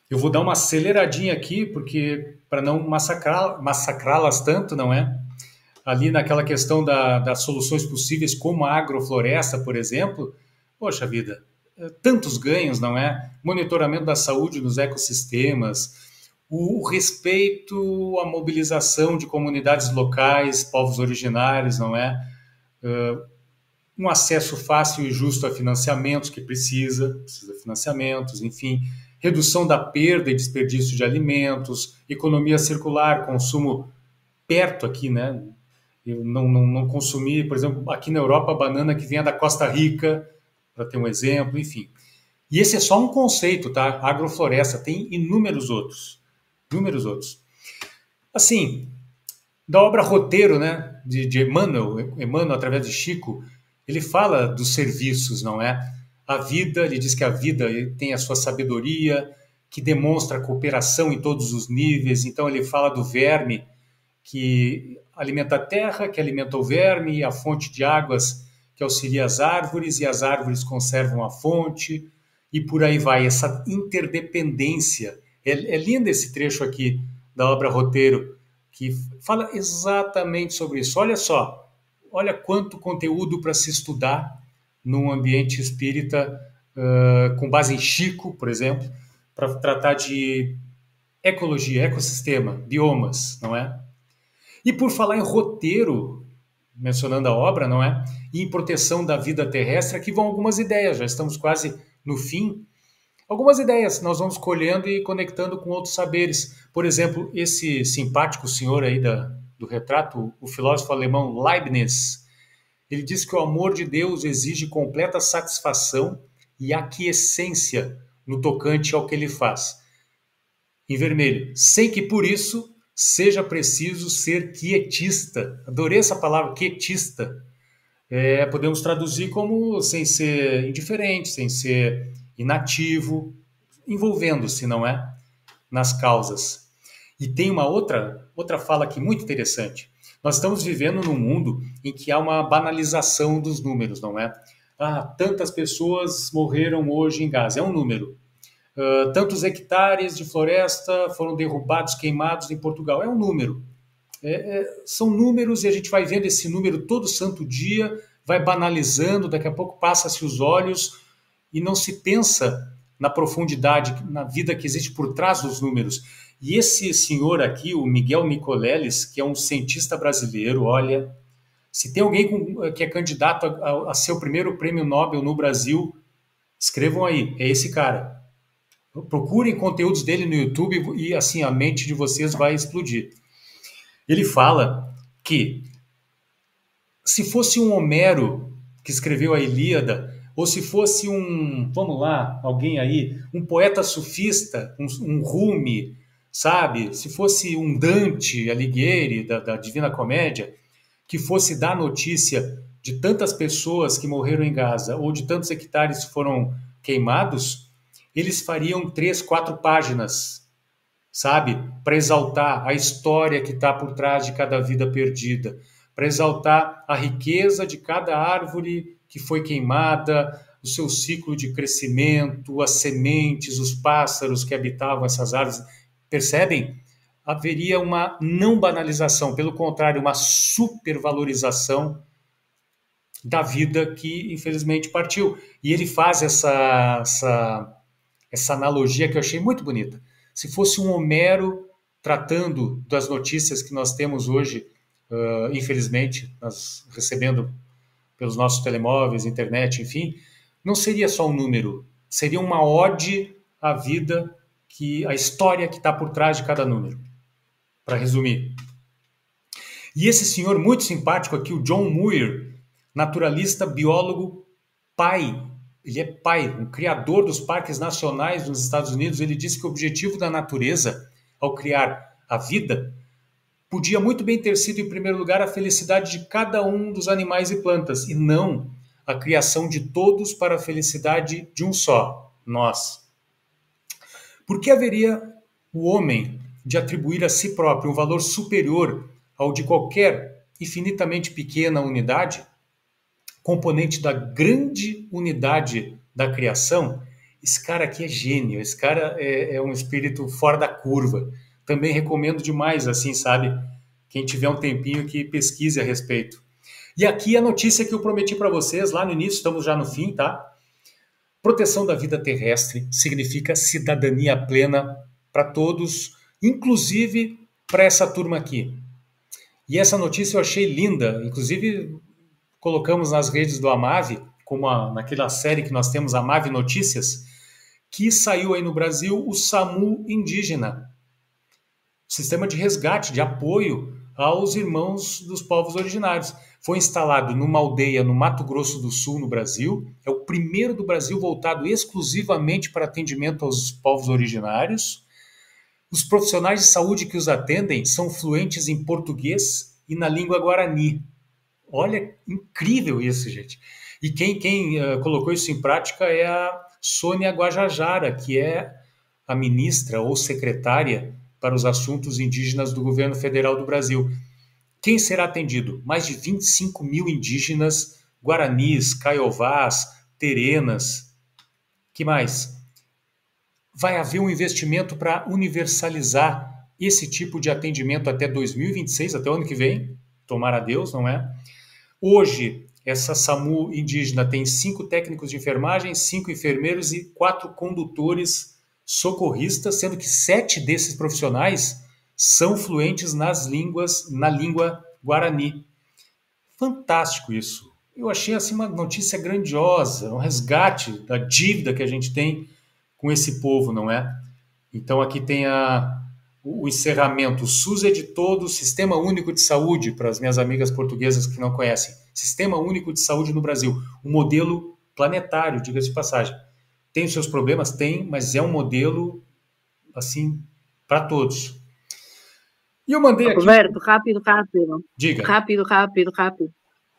Eu vou dar uma aceleradinha aqui, porque para não massacrá-las tanto, não é? Ali naquela questão das soluções possíveis, como a agrofloresta, por exemplo, poxa vida, tantos ganhos, não é? Monitoramento da saúde nos ecossistemas, o respeito à mobilização de comunidades locais, povos originários, não é? Um acesso fácil e justo a financiamentos, que precisa de financiamentos, enfim, redução da perda e desperdício de alimentos, economia circular, consumo perto aqui, né? Eu não consumi, por exemplo, aqui na Europa, a banana que vinha da Costa Rica, para ter um exemplo, enfim. E esse é só um conceito, tá? Agrofloresta, tem inúmeros outros. Inúmeros outros. Assim, da obra Roteiro, né, de Emmanuel, através de Chico, ele fala dos serviços, não é? A vida, ele diz que a vida tem a sua sabedoria, que demonstra a cooperação em todos os níveis. Então ele fala do verme, que alimenta a terra, que alimenta o verme, e a fonte de águas que auxilia as árvores, e as árvores conservam a fonte, e por aí vai, essa interdependência. É lindo esse trecho aqui da obra Roteiro, que fala exatamente sobre isso. Olha só, olha quanto conteúdo para se estudar num ambiente espírita, com base em Chico, por exemplo, para tratar de ecologia, ecossistema, biomas, não é? E por falar em roteiro, mencionando a obra, não é? E em proteção da vida terrestre, aqui vão algumas ideias, já estamos quase no fim. Algumas ideias nós vamos colhendo e conectando com outros saberes. Por exemplo, esse simpático senhor aí do retrato, o filósofo alemão Leibniz, ele diz que o amor de Deus exige completa satisfação e aquiescência no tocante ao que ele faz. Em vermelho, sem que por isso seja preciso ser quietista. Adorei essa palavra, quietista. Podemos traduzir como sem ser indiferente, sem ser inativo, envolvendo-se, não é? Nas causas. E tem uma outra fala aqui muito interessante. Nós estamos vivendo num mundo em que há uma banalização dos números, não é? Tantas pessoas morreram hoje em Gaza, é um número. Tantos hectares de floresta foram derrubados, queimados em Portugal, é um número. São números e a gente vai vendo esse número todo santo dia, vai banalizando, daqui a pouco passa-se os olhos e não se pensa na profundidade, na vida que existe por trás dos números. E esse senhor aqui, o Miguel Nicoleles, que é um cientista brasileiro, olha, se tem alguém que é candidato a ser o primeiro prêmio Nobel no Brasil, escrevam aí, é esse cara. Procurem conteúdos dele no YouTube e assim a mente de vocês vai explodir. Ele fala que se fosse um Homero que escreveu a Ilíada, ou se fosse alguém aí, um poeta sufista, um Rumi, sabe? Se fosse um Dante Alighieri da Divina Comédia, que fosse dar notícia de tantas pessoas que morreram em Gaza ou de tantos hectares que foram queimados, eles fariam 3, 4 páginas, sabe? Para exaltar a história que está por trás de cada vida perdida, para exaltar a riqueza de cada árvore que foi queimada, o seu ciclo de crescimento, as sementes, os pássaros que habitavam essas árvores. Percebem? Haveria uma não banalização, pelo contrário, uma supervalorização da vida que, infelizmente, partiu. E ele faz essa analogia que eu achei muito bonita. Se fosse um Homero tratando das notícias que nós temos hoje, infelizmente, nós recebendo pelos nossos telemóveis, internet, enfim, não seria só um número, seria uma ode à vida, a história que está por trás de cada número, para resumir. E esse senhor muito simpático aqui, o John Muir, naturalista, biólogo, pai, ele é pai, um criador dos parques nacionais nos Estados Unidos, ele disse que o objetivo da natureza, ao criar a vida, podia muito bem ter sido, em primeiro lugar, a felicidade de cada um dos animais e plantas, e não a criação de todos para a felicidade de um só, nós. Por que haveria o homem de atribuir a si próprio um valor superior ao de qualquer infinitamente pequena unidade, componente da grande unidade da criação? Esse cara aqui é gênio, esse cara é um espírito fora da curva. Também recomendo demais, assim, sabe? Quem tiver um tempinho que pesquise a respeito. E aqui a notícia que eu prometi para vocês lá no início, estamos já no fim, tá? Proteção da vida terrestre significa cidadania plena para todos, inclusive para essa turma aqui. E essa notícia eu achei linda, inclusive colocamos nas redes do Amave, como naquela série que nós temos, Amave Notícias, que saiu aí no Brasil o SAMU indígena, sistema de resgate, de apoio aos irmãos dos povos originários. Foi instalado numa aldeia no Mato Grosso do Sul, no Brasil. É o primeiro do Brasil voltado exclusivamente para atendimento aos povos originários. Os profissionais de saúde que os atendem são fluentes em português e na língua guarani. Olha, incrível isso, gente. E quem colocou isso em prática é a Sônia Guajajara, que é a ministra ou secretária para os assuntos indígenas do governo federal do Brasil. Quem será atendido? Mais de 25 mil indígenas, guaranis, caiovás, terenas. Que mais? Vai haver um investimento para universalizar esse tipo de atendimento até 2026, até o ano que vem, tomara a Deus, não é? Hoje, essa SAMU indígena tem 5 técnicos de enfermagem, 5 enfermeiros e 4 condutores socorristas, sendo que 7 desses profissionais são fluentes na língua guarani. Fantástico isso. Eu achei assim uma notícia grandiosa, um resgate da dívida que a gente tem com esse povo, não é? Então aqui tem o encerramento. O SUS é de todos, Sistema Único de Saúde, para as minhas amigas portuguesas que não conhecem. Sistema Único de Saúde no Brasil. Um modelo planetário, diga-se de passagem. Tem os seus problemas? Tem, mas é um modelo, assim, para todos. E eu mandei aqui... Roberto, rápido. Diga. Rápido.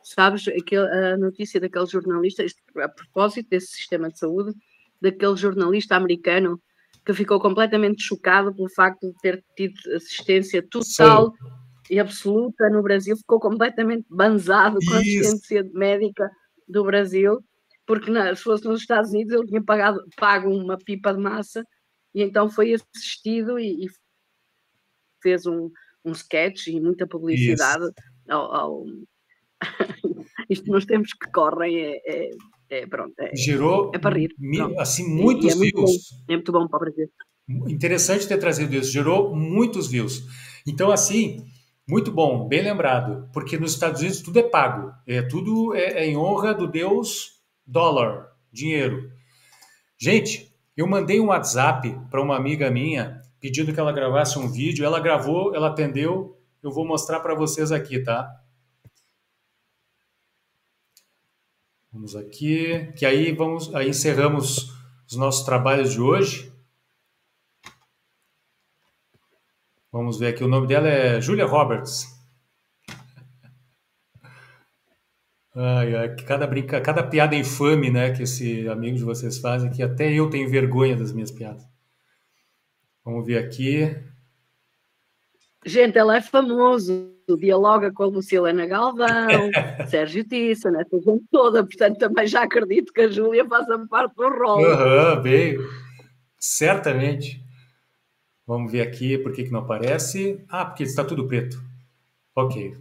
Sabes, a notícia daquele jornalista, a propósito desse sistema de saúde, daquele jornalista americano que ficou completamente chocado pelo facto de ter tido assistência total e absoluta no Brasil, ficou completamente banzado com a assistência médica do Brasil, porque se fosse nos Estados Unidos ele tinha pago uma pipa de massa, e então foi assistido e fez um sketch e muita publicidade ao... Isto nos tempos que correm gerou para rir. Assim, muitos views. É muito bom para o Brasil. Interessante ter trazido isso, gerou muitos views. Então, assim, muito bom, bem lembrado, porque nos Estados Unidos tudo é pago, tudo é em honra do Deus dólar, dinheiro. Gente, eu mandei um WhatsApp para uma amiga minha pedindo que ela gravasse um vídeo, ela gravou, ela atendeu, eu vou mostrar para vocês aqui, tá? Vamos aqui, que aí encerramos os nossos trabalhos de hoje. Vamos ver aqui, o nome dela é Julia Roberts. Cada piada infame, né, que esse amigo de vocês fazem, que até eu tenho vergonha das minhas piadas. Vamos ver aqui. Gente, ela é famoso, dialoga com a Lucilena Galvão, Sérgio Tissa, essa gente toda, portanto também já acredito que a Júlia faça parte do rol. Bem, certamente. Vamos ver aqui por que não aparece. Porque está tudo preto. Ok.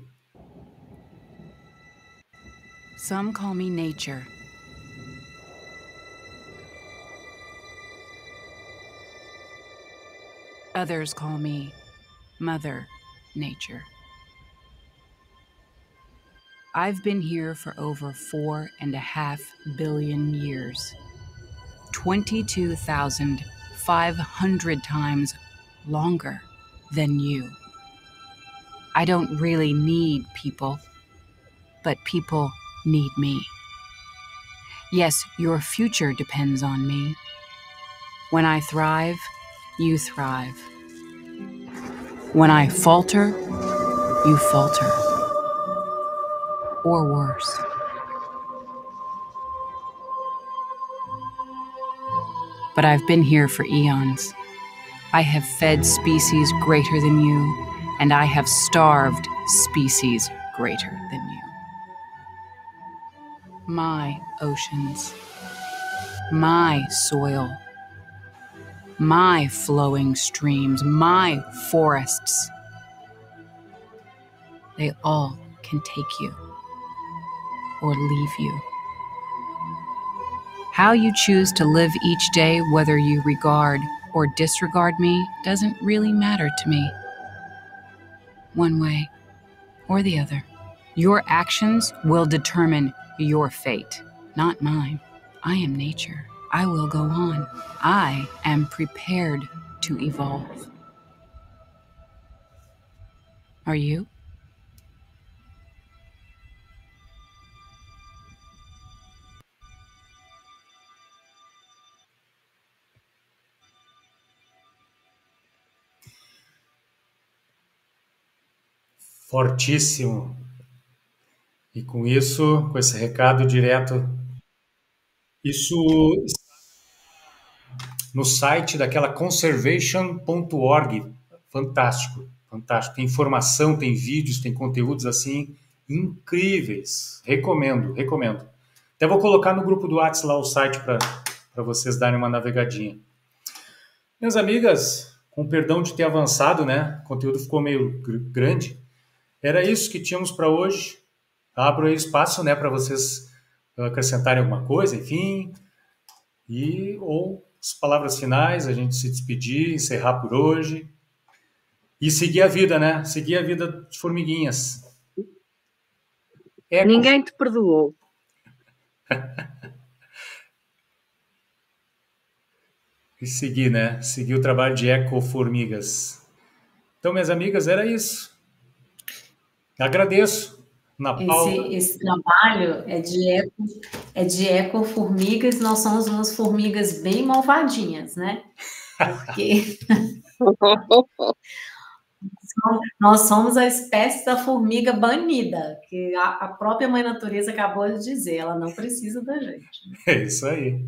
Some call me nature. Others call me Mother Nature. I've been here for over 4.5 billion years. 22,500 times longer than you. I don't really need people, but people need me. Yes, your future depends on me. When I thrive, you thrive. When I falter, you falter. Or worse. But I've been here for eons. I have fed species greater than you, and I have starved species greater than you. My oceans, my soil, my flowing streams, my forests, they all can take you or leave you. How you choose to live each day, whether you regard or disregard me, doesn't really matter to me. One way or the other. Your actions will determine your fate, not mine. I am nature. I will go on. I am prepared to evolve. Are you? Fortíssimo. E com isso, com esse recado direto, isso no site daquela conservation.org. Fantástico, fantástico. Tem informação, tem vídeos, tem conteúdos assim incríveis. Recomendo. Até vou colocar no grupo do WhatsApp lá o site para vocês darem uma navegadinha. Minhas amigas, com perdão de ter avançado, né? O conteúdo ficou meio grande. Era isso que tínhamos para hoje. Abro aí espaço, né, para vocês acrescentarem alguma coisa, enfim. Ou as palavras finais, a gente se despedir, encerrar por hoje. E seguir a vida, né? Seguir a vida de formiguinhas. Ninguém te perdoou. E seguir, né? Seguir o trabalho de ecoformigas. Então, minhas amigas, era isso. Agradeço. Esse trabalho é de ecoformigas, nós somos umas formigas bem malvadinhas, né? Porque nós somos a espécie da formiga banida, que a própria mãe natureza acabou de dizer, ela não precisa da gente. É isso aí.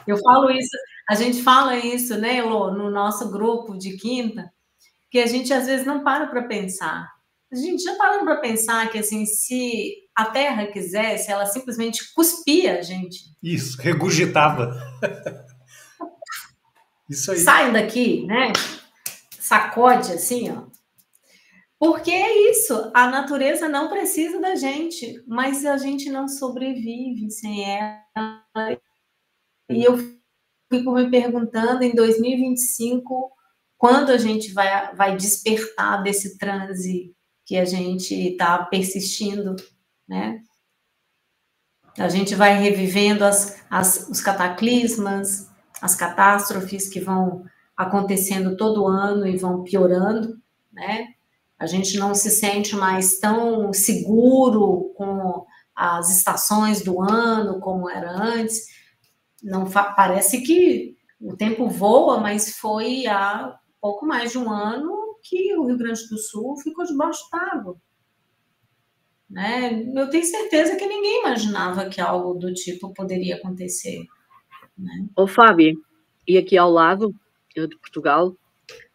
Eu falo isso, a gente fala isso, né, Elô, no nosso grupo de quinta, que a gente às vezes não para pensar. A gente já parou para pensar que, assim, se a Terra quisesse, ela simplesmente cuspia a gente. Isso, regurgitava. Isso aí. Sai daqui, né? Sacode assim, ó. Porque é isso, a natureza não precisa da gente, mas a gente não sobrevive sem ela. E eu fico me perguntando, em 2025, quando a gente vai despertar desse transe que a gente está persistindo, né? A gente vai revivendo os cataclismas, as catástrofes que vão acontecendo todo ano e vão piorando, né? A gente não se sente mais tão seguro com as estações do ano como era antes. Não parece que o tempo voa, mas foi há pouco mais de um ano que o Rio Grande do Sul ficou debaixo d'água. Né? Eu tenho certeza que ninguém imaginava que algo do tipo poderia acontecer. Né? Ô Fábio, e aqui ao lado, de Portugal,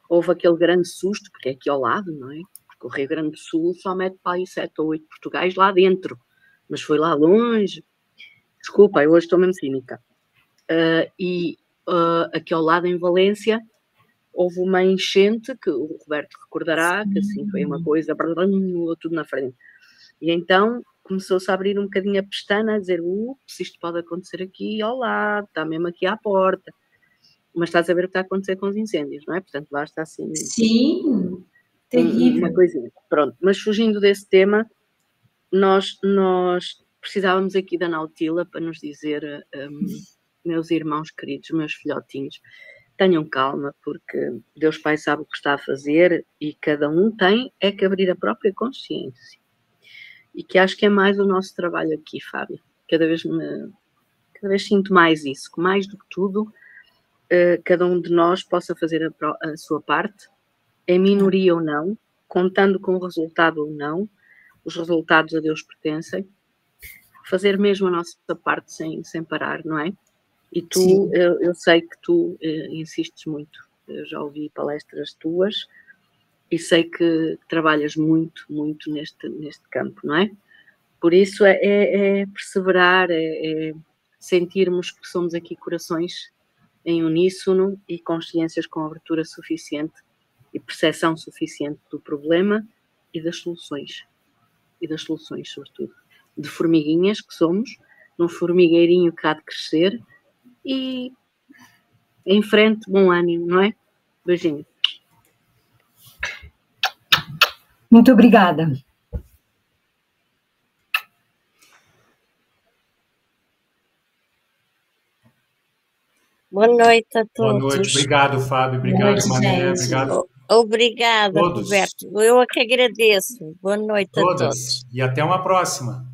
houve aquele grande susto, porque é aqui ao lado, não é? Porque o Rio Grande do Sul só mete para aí 7 ou 8 Portugais lá dentro, mas foi lá longe. Desculpa, eu hoje estou mesmo cínica. Aqui ao lado, em Valência, houve uma enchente, que o Roberto recordará, que assim foi uma coisa, tudo na frente. E então começou-se a abrir um bocadinho a pestana, a dizer, se isto pode acontecer aqui ao lado, está mesmo aqui à porta. Mas estás a ver o que está a acontecer com os incêndios, não é? Portanto, basta assim... Sim, terrível. Uma coisinha. Pronto, mas fugindo desse tema, nós precisávamos aqui da Nautila para nos dizer, meus irmãos queridos, meus filhotinhos, tenham calma, porque Deus Pai sabe o que está a fazer e cada um tem é que abrir a própria consciência. E que acho que é mais o nosso trabalho aqui, Fábio. Cada vez sinto mais isso, que mais do que tudo, cada um de nós possa fazer a sua parte, em minoria ou não, contando com o resultado ou não, os resultados a Deus pertencem, fazer mesmo a nossa parte sem parar, não é? E tu, eu sei que tu insistes muito, eu já ouvi palestras tuas e sei que trabalhas muito, muito neste campo, não é? Por isso é perseverar, é sentirmos que somos aqui corações em uníssono e consciências com abertura suficiente e percepção suficiente do problema e das soluções, sobretudo. De formiguinhas que somos, num formigueirinho que há de crescer e em frente, bom ânimo, não é? Beijinho. Muito obrigada. Boa noite a todos. Boa noite, obrigado, Fábio, obrigado, Mané, obrigado. Obrigada, Roberto. Eu é que agradeço. Boa noite a todos. E até uma próxima.